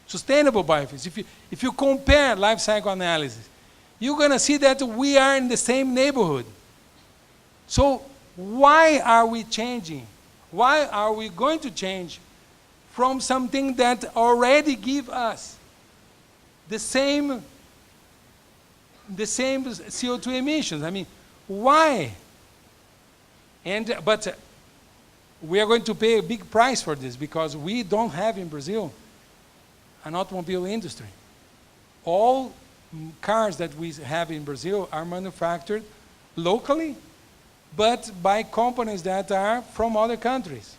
sustainable biofuels. If you compare life cycle analysis, you're going to see that we are in the same neighborhood. So why are we changing? Why are we going to change from something that already gives us the same CO2 emissions? I mean, why? But we are going to pay a big price for this because we don't have in Brazil an automobile industry. All cars that we have in Brazil are manufactured locally, but by companies that are from other countries.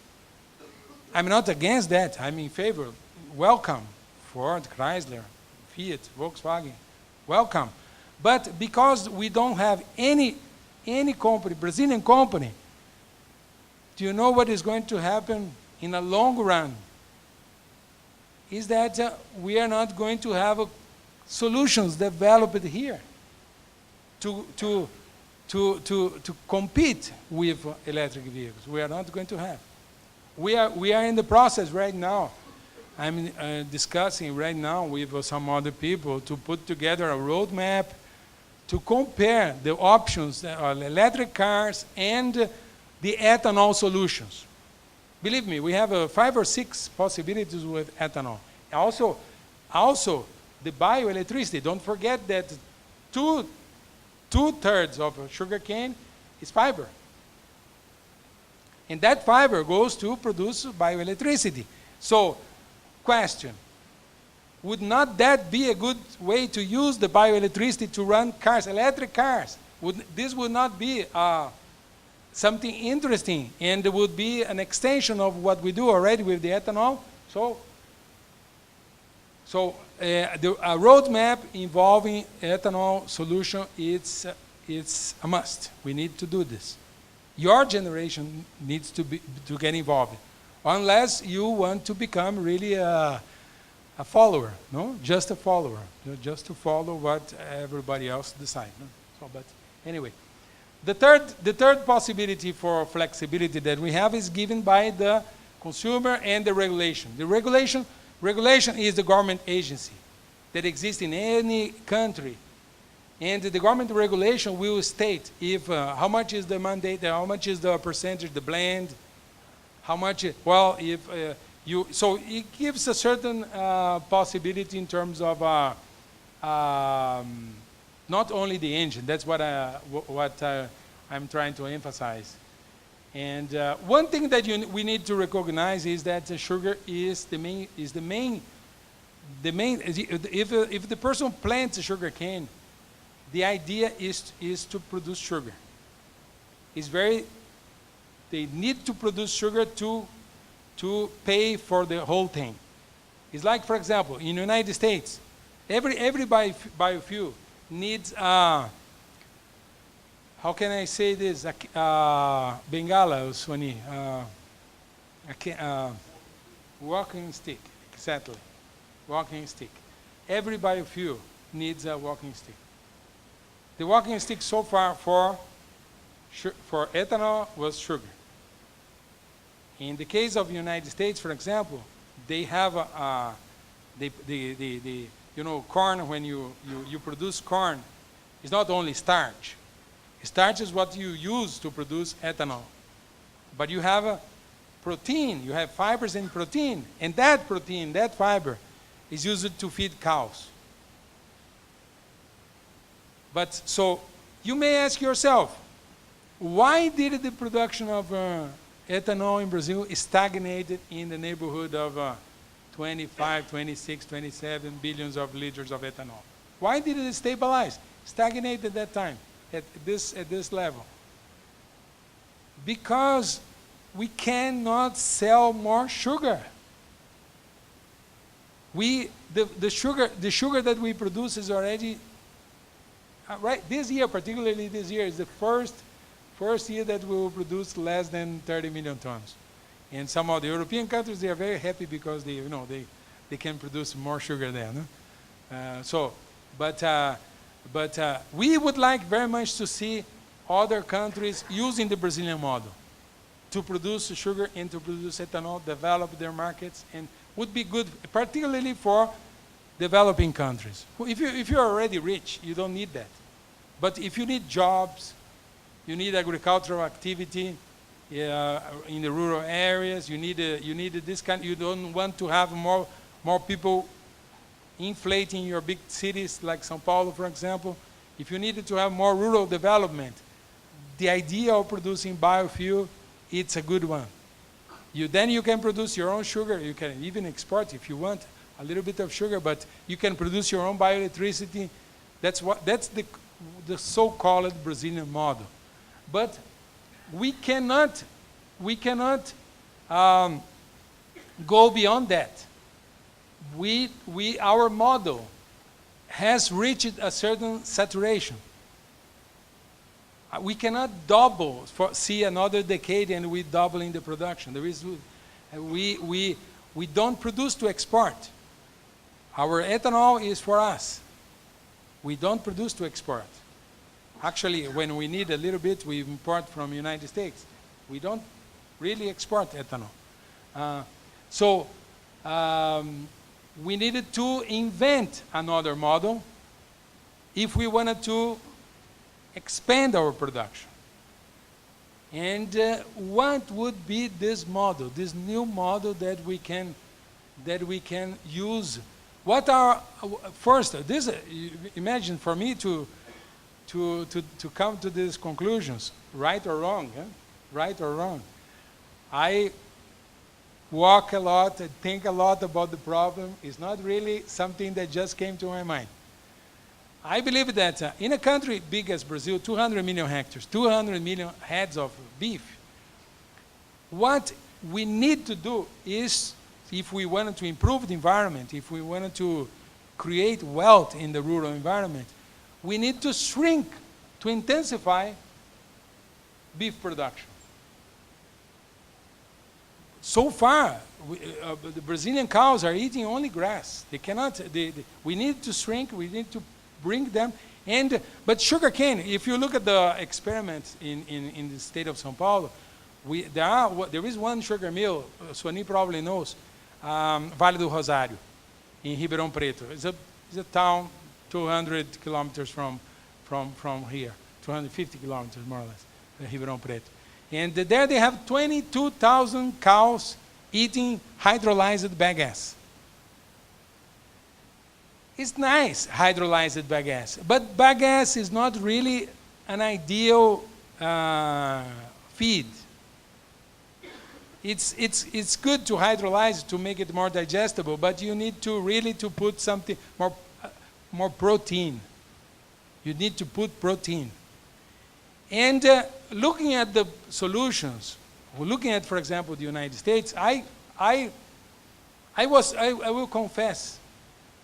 I'm not against that. I'm in favor. Welcome. Ford, Chrysler, Fiat, Volkswagen. Welcome. But because we don't have any company, Brazilian company, do you know what is going to happen in the long run? Is that we are not going to have solutions developed here to compete with electric vehicles. We are not going to have. We are in the process right now. I'm discussing right now with some other people to put together a roadmap to compare the options of electric cars and the ethanol solutions. Believe me, we have 5 or 6 possibilities with ethanol. Also, the bioelectricity. Don't forget that two-thirds of sugarcane is fiber. And that fiber goes to produce bioelectricity. So, question, would not that be a good way to use the bioelectricity to run cars, electric cars? This would not be something interesting, and it would be an extension of what we do already with the ethanol. So a roadmap involving ethanol solution, it's a must. We need to do this. Your generation needs to get involved, unless you want to become really a follower, no? Just a follower, just to follow what everybody else decides. No? So, but anyway, the third possibility for flexibility that we have is given by the consumer and the regulation. The regulation is the government agency that exists in any country. And the government regulation will state if how much is the mandate, how much is the percentage, the blend, how much, so it gives a certain possibility in terms of not only the engine. That's what I'm trying to emphasize. And one thing that we need to recognize is that the sugar is the main. If the person plants a sugar cane, the idea is to produce sugar. They need to produce sugar to pay for the whole thing. It's like, for example, in the United States, every biofuel needs, how can I say this? Bengala, Sony, walking stick, exactly, walking stick. Every biofuel needs a walking stick. The walking stick so far for ethanol was sugar. In the case of the United States, for example, they have corn. When you produce corn, it's not only starch. Starch is what you use to produce ethanol. But you have a protein, you have fibers and protein. And that protein, that fiber, is used to feed cows. But so you may ask yourself, why did the production of ethanol in Brazil stagnated in the neighborhood of 25, 26, 27 billions of liters of ethanol? Why did it stabilize, stagnate at that time, at this level? Because we cannot sell more sugar. The sugar that we produce is already, right, this year, particularly this year, is the first year that we will produce less than 30 million tons. And some of the European countries, they are very happy because they can produce more sugar there. No? But we would like very much to see other countries using the Brazilian model to produce sugar and to produce ethanol, develop their markets, and would be good, particularly for developing countries. If you're already rich, you don't need that. But if you need jobs, you need agricultural activity in the rural areas, you need this kind. You don't want to have more people inflating your big cities like São Paulo, for example. If you needed to have more rural development, the idea of producing biofuel, it's a good one. Then you can produce your own sugar. You can even export if you want a little bit of sugar, but you can produce your own bioelectricity. That's the so-called Brazilian model. But we cannot go beyond that. Our model has reached a certain saturation. We cannot see another decade and we doubling the production. We don't produce to export. Our ethanol is for us. We don't produce to export. Actually, when we need a little bit, we import from the United States. We don't really export ethanol. We needed to invent another model if we wanted to expand our production. And what would be this model, this new model that we can use? What are first? Imagine for me to come to these conclusions, right or wrong, right or wrong. I walk a lot, I think a lot about the problem. It's not really something that just came to my mind. I believe that in a country big as Brazil, 200 million hectares, 200 million heads of beef, what we need to do is, if we wanted to improve the environment, if we wanted to create wealth in the rural environment, we need to shrink, to intensify beef production. So far, the Brazilian cows are eating only grass. They cannot. We need to shrink. We need to bring them. But sugarcane. If you look at the experiments in the state of São Paulo, there is one sugar mill. Suani probably knows, Vale do Rosário, in Ribeirão Preto. It's a town 200 kilometers from here, 250 kilometers more or less, Ribeirão Preto. And there they have 22,000 cows eating hydrolyzed bagasse. It's nice, hydrolyzed bagasse, but bagasse is not really an ideal feed. It's good to hydrolyze to make it more digestible, but you need to really to put something more protein. You need to put protein. And looking at the solutions, looking at, for example, the United States, I will confess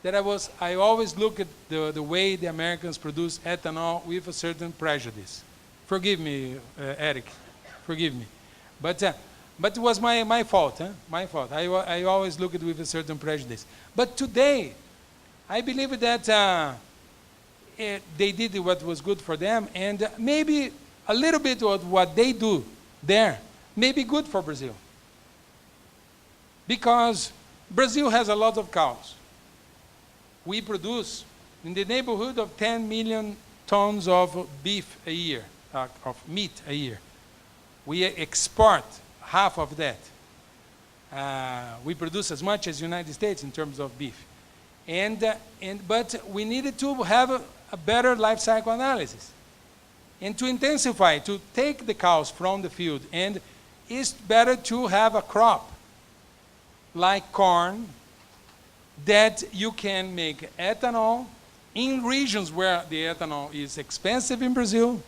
that I always look at the way the Americans produce ethanol with a certain prejudice. Forgive me, Eric, forgive me. But it was my fault, my fault. I always look at it with a certain prejudice. But today, I believe that they did what was good for them, and maybe a little bit of what they do there may be good for Brazil. Because Brazil has a lot of cows. We produce in the neighborhood of 10 million tons of beef a year, of meat a year. We export half of that. We produce as much as the United States in terms of beef. But we needed to have a better life cycle analysis. And to intensify, to take the cows from the field. And it's better to have a crop like corn that you can make ethanol in regions where the ethanol is expensive in Brazil,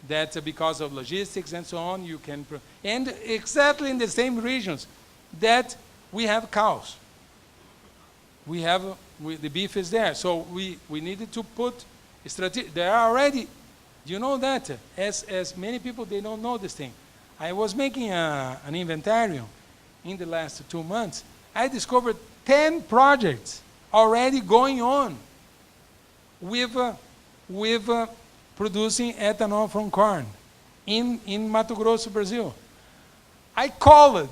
that because of logistics and so on, you can, and exactly in the same regions that we have cows. The beef is there. So we needed to put strategy. There are already, you know that, as many people, they don't know this thing. I was making an inventarium in the last 2 months. I discovered 10 projects already going on with producing ethanol from corn in Mato Grosso, Brazil. I called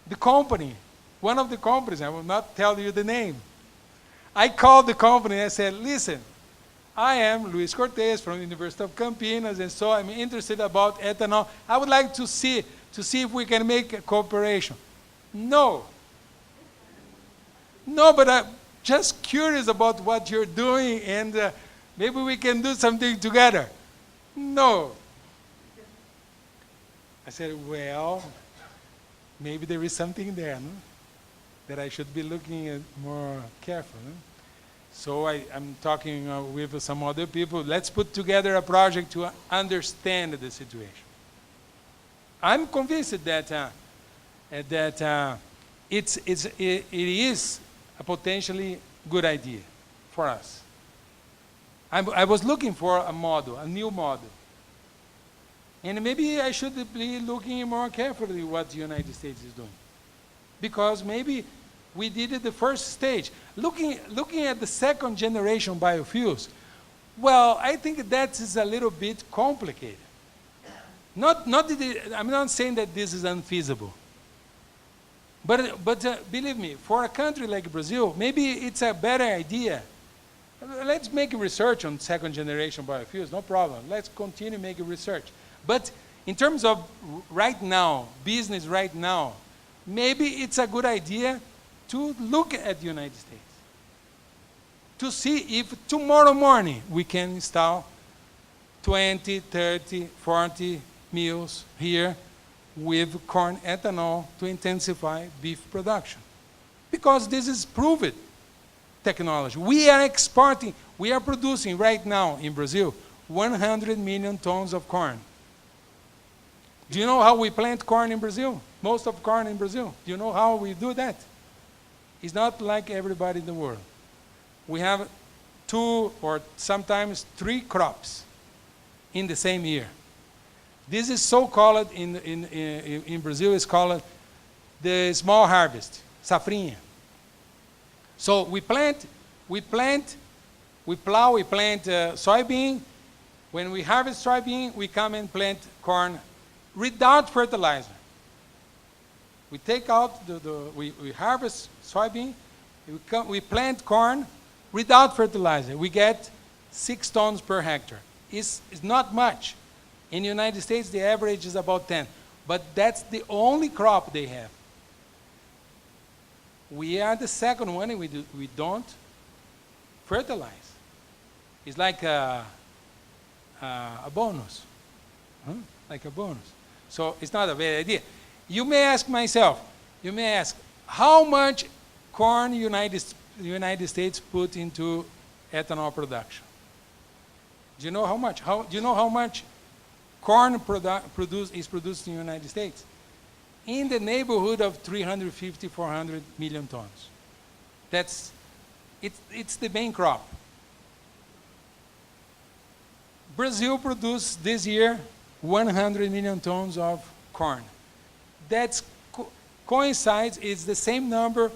the company, one of the companies, I will not tell you the name. I called the company and I said, listen, I am Luis Cortez from the University of Campinas, and so I'm interested about ethanol. I would like to see if we can make a cooperation. No, but I'm just curious about what you're doing, and maybe we can do something together. No. I said, well, maybe there is something there, no? That I should be looking at more carefully. No? So I'm talking with some other people. Let's put together a project to understand the situation. I'm convinced that it is a potentially good idea for us. I was looking for a model, a new model. And maybe I should be looking more carefully what the United States is doing. Because maybe we did it the first stage. Looking at the second generation biofuels, well, I think that is a little bit complicated. I'm not saying that this is unfeasible. But believe me, for a country like Brazil, maybe it's a better idea. Let's make research on second generation biofuels, no problem. Let's continue making research. But in terms of right now, business right now, maybe it's a good idea to look at the United States, to see if tomorrow morning we can install 20, 30, 40 mills here with corn ethanol to intensify beef production. Because this is proven technology. We are exporting, we are producing right now in Brazil 100 million tons of corn. Do you know how we plant corn in Brazil? Most of corn in Brazil. Do you know how we do that? It's not like everybody in the world. We have 2 or sometimes 3 crops in the same year. This is so-called, in Brazil, it's called the small harvest, safrinha. So we plow, we plant soybean. When we harvest soybean, we come and plant corn without fertilizer. We take out we harvest soybean, we plant corn without fertilizer. We get 6 tons per hectare. It's not much. In the United States, the average is about 10. But that's the only crop they have. We are the second one, and we don't fertilize. It's like a bonus. Like a bonus. So it's not a bad idea. You may ask how much corn the United States put into ethanol production? Do you know how much? Do you know how much corn is produced in the United States? In the neighborhood of 350, 400 million tons. It's the main crop. Brazil produced this year 100 million tons of corn. That coincides, it's the same number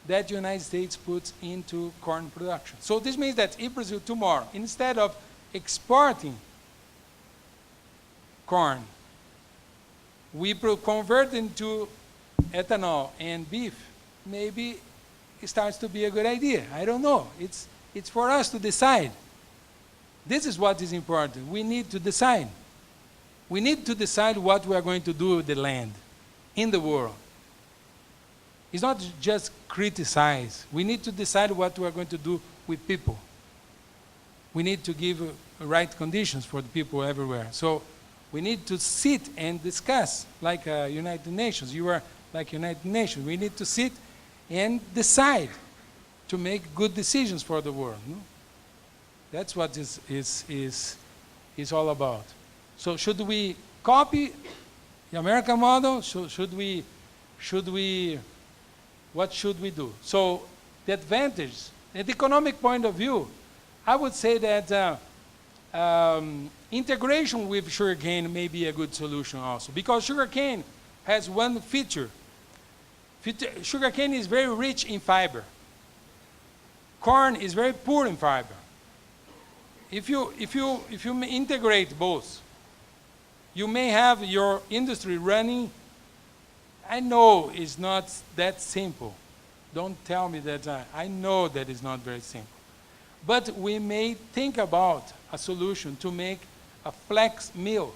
that the United States puts into corn production. So this means that if Brazil tomorrow, instead of exporting corn, we convert into ethanol and beef, maybe it starts to be a good idea. I don't know. It's for us to decide. This is what is important. We need to decide. We need to decide what we are going to do with the land in the world. It's not just criticize. We need to decide what we are going to do with people. We need to give right conditions for the people everywhere. So we need to sit and discuss like United Nations. You are like United Nations. We need to sit and decide to make good decisions for the world. No? That's what is all about. So should we copy the American model? Should we, what should we do? So the advantage, at the economic point of view, I would say that integration with sugarcane may be a good solution also, because sugarcane has one feature. Sugarcane is very rich in fiber. Corn is very poor in fiber. If you integrate both, you may have your industry running. I know it's not that simple. Don't tell me that. I know that it's not very simple. But we may think about a solution to make a flax mill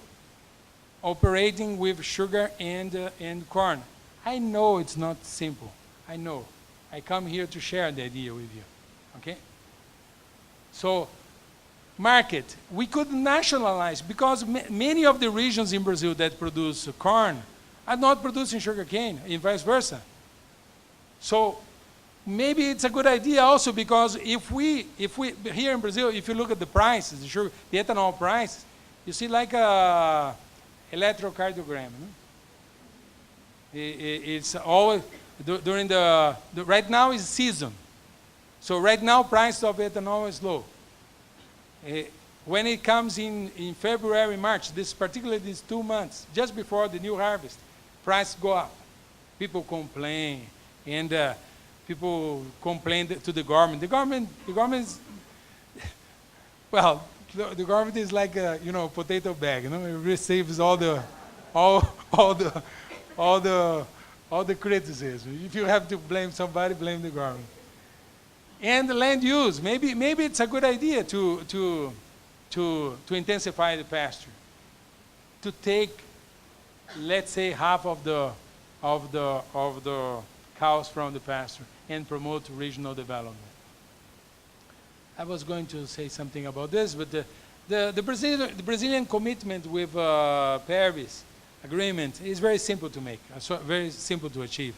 operating with sugar and corn. I know it's not simple. I know. I come here to share the idea with you. Okay? So, market. We could nationalize, because many of the regions in Brazil that produce corn are not producing sugarcane, and vice versa. So, maybe it's a good idea also, because if we here in Brazil, if you look at the prices, the ethanol price, you see like a electrocardiogram. No? It's always during right now is season. So right now price of ethanol is low. When it comes in February, March, particularly these 2 months, just before the new harvest, prices go up. People complain, and people complain to the government. The government is, well, the government is like a potato bag. It receives all the criticism. If you have to blame somebody, blame the government. And the land use. Maybe it's a good idea to intensify the pasture, to take, let's say, half of the cows from the pasture and promote regional development. I was going to say something about this, but the Brazilian commitment with Paris Agreement is very simple to make, very simple to achieve.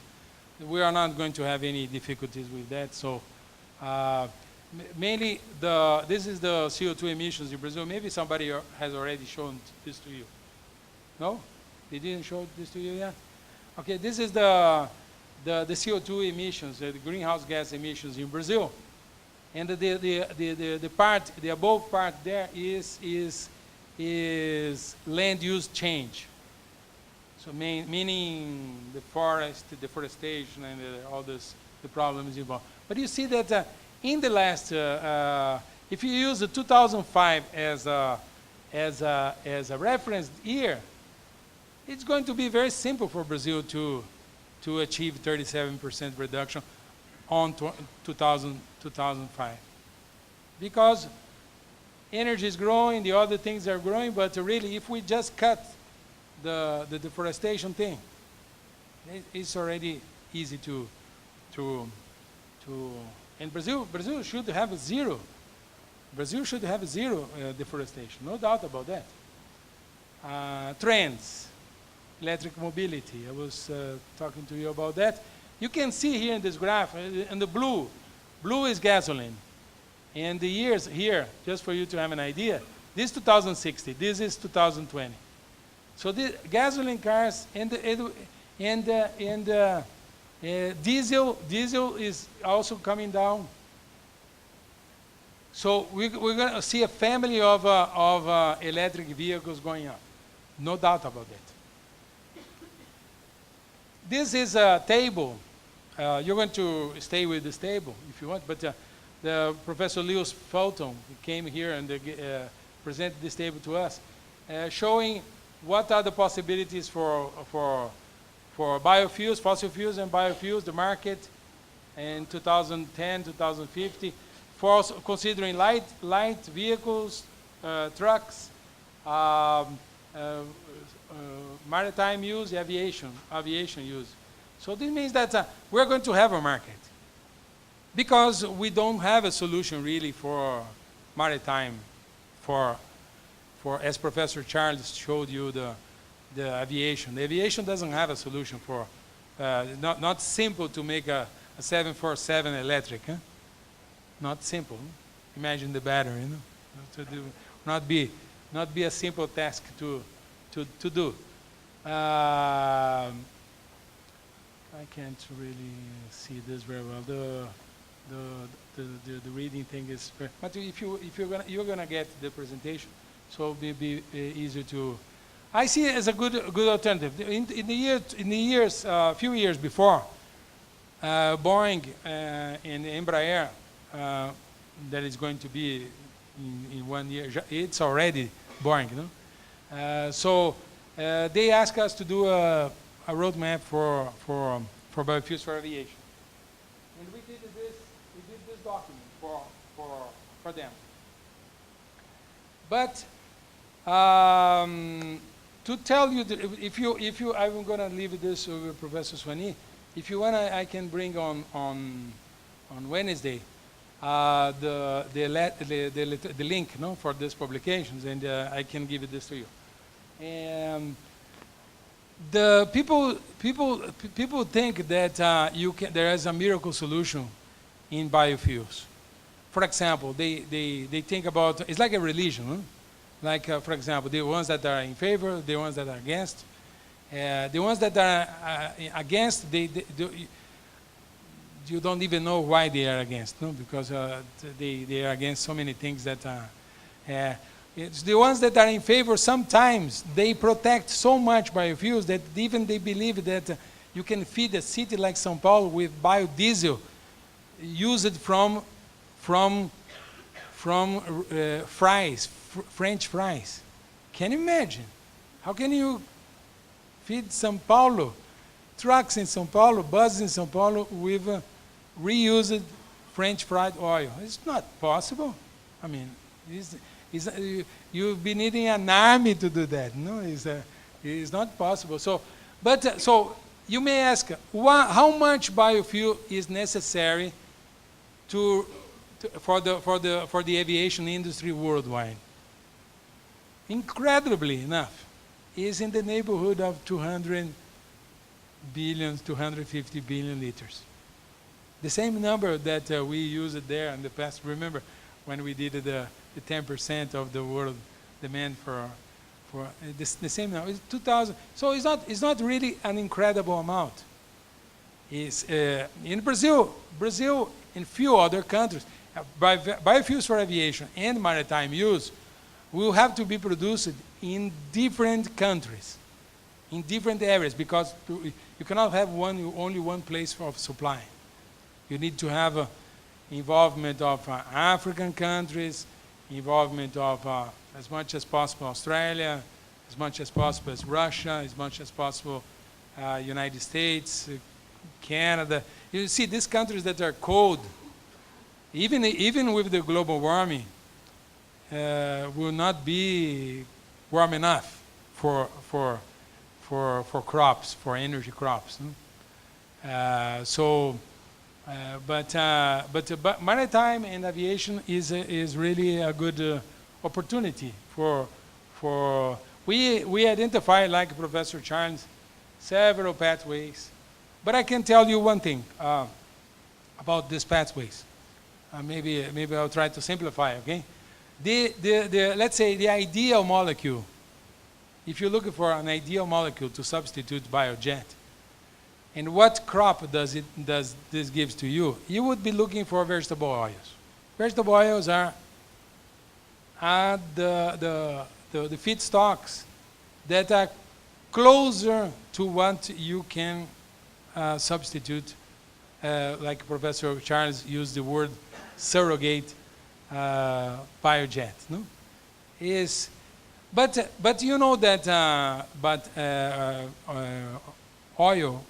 We are not going to have any difficulties with that. So mainly this is the CO2 emissions in Brazil. Maybe somebody has already shown this to you. No? They didn't show this to you yet? Okay, this is the CO2 emissions, the greenhouse gas emissions in Brazil. And the above part there is land use change. So meaning the forest, the deforestation, and all this, the problems involved. But you see that in the last, if you use the 2005 as a reference year, it's going to be very simple for Brazil to achieve 37% reduction on 2005. Because energy is growing, the other things are growing, but really if we just cut the deforestation thing, it's already easy to and Brazil should have a zero. Brazil should have zero deforestation, no doubt about that. Trends, electric mobility. I was talking to you about that. You can see here in this graph, in the blue is gasoline. And the years here, just for you to have an idea, this is 2060, this is 2020. So the gasoline cars and diesel is also coming down. So we're going to see a family of electric vehicles going up. No doubt about that. This is a table. You're going to stay with this table if you want, but the Professor Lewis Fulton came here and presented this table to us, showing what are the possibilities for biofuels, fossil fuels and biofuels, the market in 2010, 2050, for considering light vehicles, trucks, maritime use, aviation use. So this means that we're going to have a market. Because we don't have a solution really for maritime, as Professor Charles showed you, the aviation. The aviation doesn't have a solution for, not simple to make a 747 electric. Huh? Not simple. Imagine the battery, you know? To do, not be a simple task to do. I can't really see this very well. The reading thing is, but if you're gonna get the presentation, so it'll be easier to. I see it as a good alternative. In the few years before, Boeing and Embraer, that is going to be in 1 year. It's already Boeing, you know. So they asked us to do a roadmap for biofuels for aviation, and we did this document for them. But to tell you that if you, I'm going to leave this with Professor Swani. If you want, I can bring on Wednesday the link, no, for these publications, and I can give this to you. And the people think that there is a miracle solution in biofuels. For example, they think about, it's like a religion, huh? Like for example, the ones that are in favor, the ones that are against. The ones that are against, you don't even know why they are against, no? Because they are against so many things that it's the ones that are in favor. Sometimes they protect so much biofuels that even they believe that you can feed a city like São Paulo with biodiesel used from French fries. Can you imagine? How can you feed São Paulo, trucks in São Paulo, buses in São Paulo with reused French fried oil? It's not possible. I mean, you'll be needing an army to do that. No, it's not possible. So you may ask, how much biofuel is necessary for the aviation industry worldwide? Incredibly enough, is in the neighborhood of 200 billion, 250 billion liters. The same number that we used there in the past. Remember when we did the 10% of the world demand for the same number? It's 2,000. So it's not really an incredible amount. It's in Brazil and few other countries, biofuels for aviation and maritime use will have to be produced in different countries, in different areas, because you cannot have only one place of supply. You need to have involvement of African countries, involvement of as much as possible Australia, as much as possible as Russia, as much as possible United States, Canada. You see, these countries that are cold, even with the global warming, will not be warm enough for crops, for energy crops. But maritime and aviation is really a good opportunity for we identify, like Professor Charles, several pathways. But I can tell you one thing about these pathways. Maybe I'll try to simplify. Okay, let's say the ideal molecule. If you're looking for an ideal molecule to substitute biojet, and what crop does this gives to you? You would be looking for vegetable oils. Vegetable oils are the feedstocks that are closer to what you can substitute, like Professor Charles used the word surrogate biojet. No, but you know that oil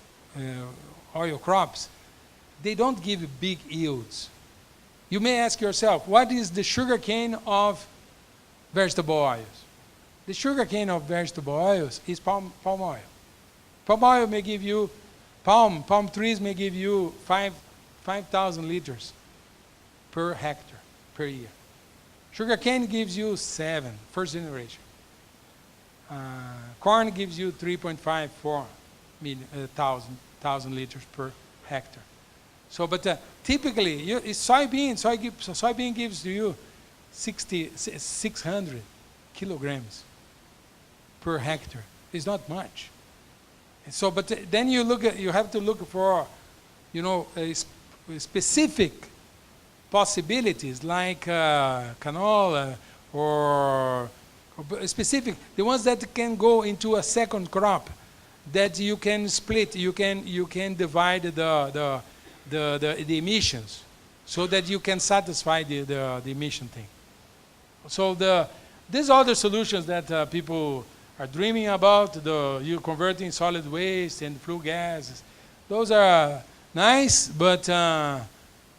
crops, they don't give big yields. You may ask yourself, what is the sugar cane of vegetable oils? The sugar cane of vegetable oils is palm oil. Palm oil may give you Palm trees may give you 5,000 liters per hectare per year. Sugarcane gives you 7, first generation. Corn gives you 3.54 thousand liters per hectare. So, but typically, soybean gives to you 600 kilograms per hectare. It's not much. And so, but then you have to look for, specific possibilities like canola or specific, the ones that can go into a second crop that you can split, you can divide the emissions so that you can satisfy the emission thing. So these are the solutions that people are dreaming about, you converting solid waste and flue gases. Those are nice, but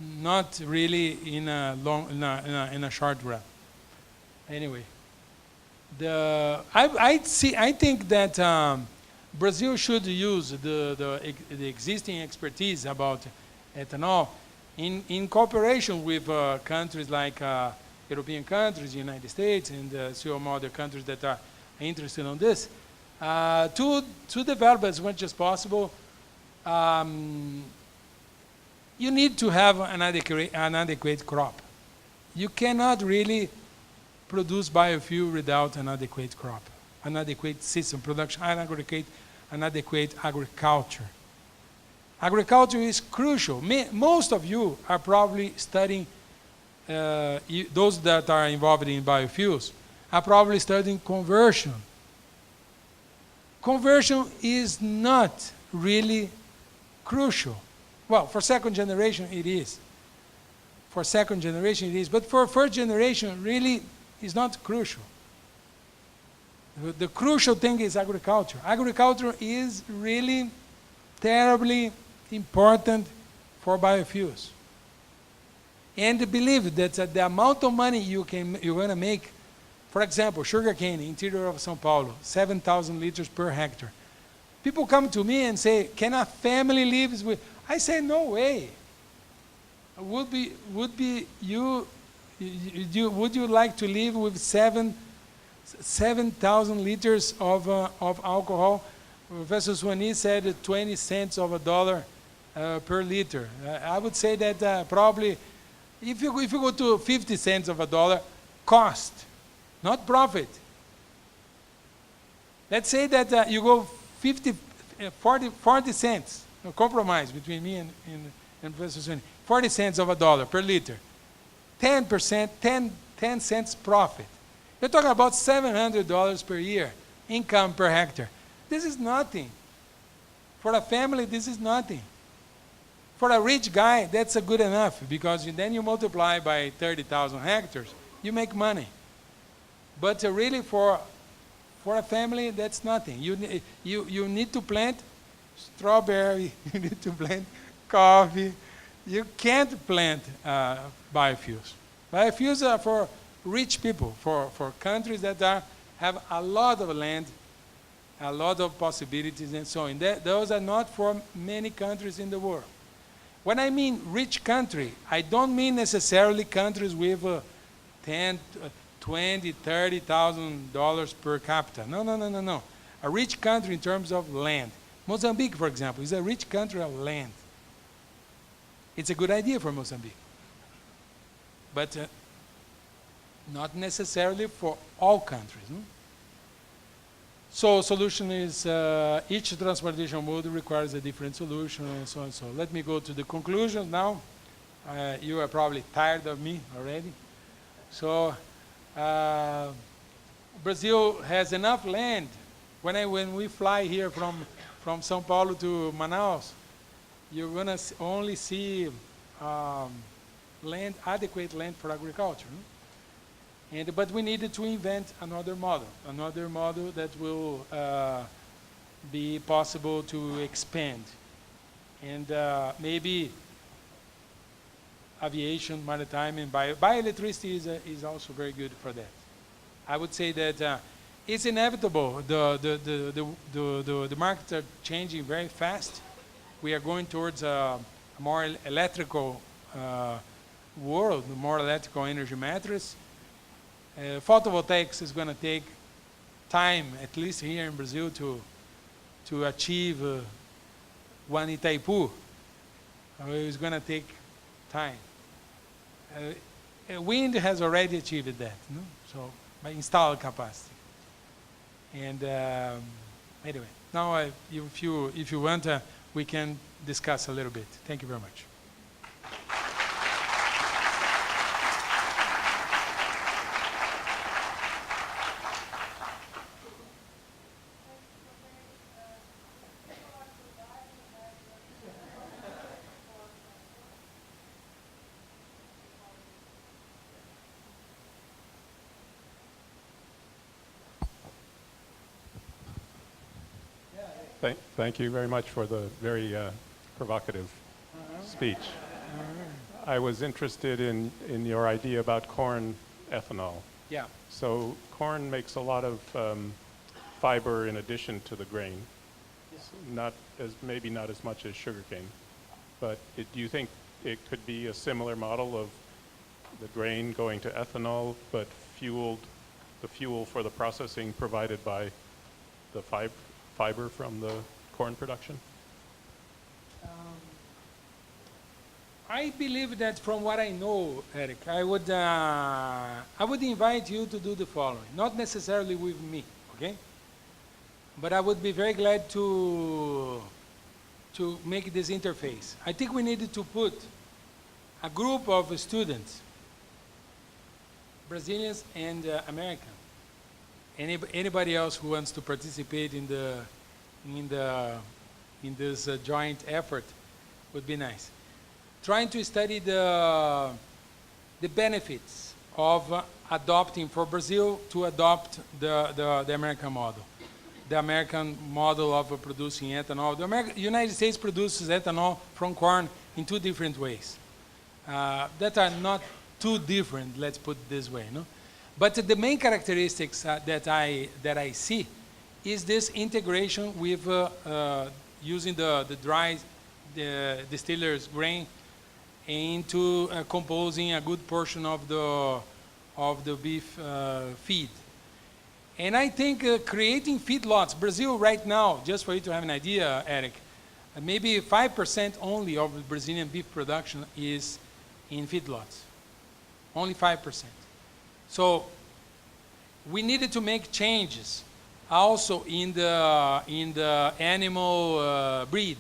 not really in a short run. Anyway, I think that Brazil should use the existing expertise about ethanol in cooperation with countries like European countries, United States, and some other countries that are interested in this, to develop as much as possible. You need to have an adequate crop. You cannot really produce biofuel without an adequate crop, an adequate system, production, an adequate agriculture. Agriculture is crucial. Most of you are probably studying, those that are involved in biofuels, are probably studying conversion. Conversion is not really crucial. Well, for second generation it is. For second generation it is, but for first generation really is not crucial. The crucial thing is agriculture. Agriculture is really terribly important for biofuels. And believe that the amount of money you're going to make, for example, sugarcane, interior of São Paulo, 7,000 liters per hectare. People come to me and say, can a family live with? I say, no way. Would you like to live with 7,000 liters of alcohol? Professor Swani said 20 cents of a dollar per liter. I would say that probably if you go to 50 cents of a dollar, cost, not profit. Let's say that you go 40 cents, a compromise between me and Professor Swani, 40 cents of a dollar per liter, 10%, 10 cents profit. You're talking about $700 per year, income per hectare. This is nothing. For a family, this is nothing. For a rich guy, that's a good enough, because then you multiply by 30,000 hectares, you make money. But really for a family, that's nothing. You need to plant strawberry, you need to plant coffee. You can't plant biofuels. Biofuels are for rich people, for countries that have a lot of land, a lot of possibilities and so on. Those are not for many countries in the world. When I mean rich country, I don't mean necessarily countries with $10,000, $20,000, $30,000 per capita. No. A rich country in terms of land. Mozambique, for example, is a rich country of land. It's a good idea for Mozambique. But not necessarily for all countries. No? So solution is each transportation mode requires a different solution and so on. So let me go to the conclusion now. You are probably tired of me already. So Brazil has enough land. When we fly here from São Paulo to Manaus, you're going to only see adequate land for agriculture. No? But we needed to invent another model that will be possible to expand. And maybe aviation, maritime, and bioelectricity is also very good for that. I would say that it's inevitable. The markets are changing very fast. we are going towards a more electrical world, more electrical energy matters. Photovoltaics is going to take time, at least here in Brazil, to achieve one Itaipu. It's going to take time. Wind has already achieved that, no? So by installed capacity. And anyway, now if you want, we can discuss a little bit. Thank you very much. Thank you very much for the very provocative speech. I was interested in your idea about corn ethanol. Yeah. So corn makes a lot of fiber in addition to the grain. Yes. Maybe not as much as sugarcane, but do you think it could be a similar model of the grain going to ethanol, but the fuel for the processing provided by the fiber from the corn production? I believe that from what I know, Eric, I would invite you to do the following. Not necessarily with me, okay? But I would be very glad to make this interface. I think we needed to put a group of students, Brazilians and American. Anybody else who wants to participate in this joint effort would be nice. Trying to study the benefits of adopting, for Brazil to adopt the American model. The American model of producing ethanol. The United States produces ethanol from corn in two different ways that are not too different, let's put it this way. No? But the main characteristics that I see is this integration with using the dry distiller's grain into composing a good portion of the beef feed. And I think creating feedlots, Brazil right now, just for you to have an idea, Eric, maybe 5% only of the Brazilian beef production is in feedlots. Only 5%. So we needed to make changes also in the animal breed.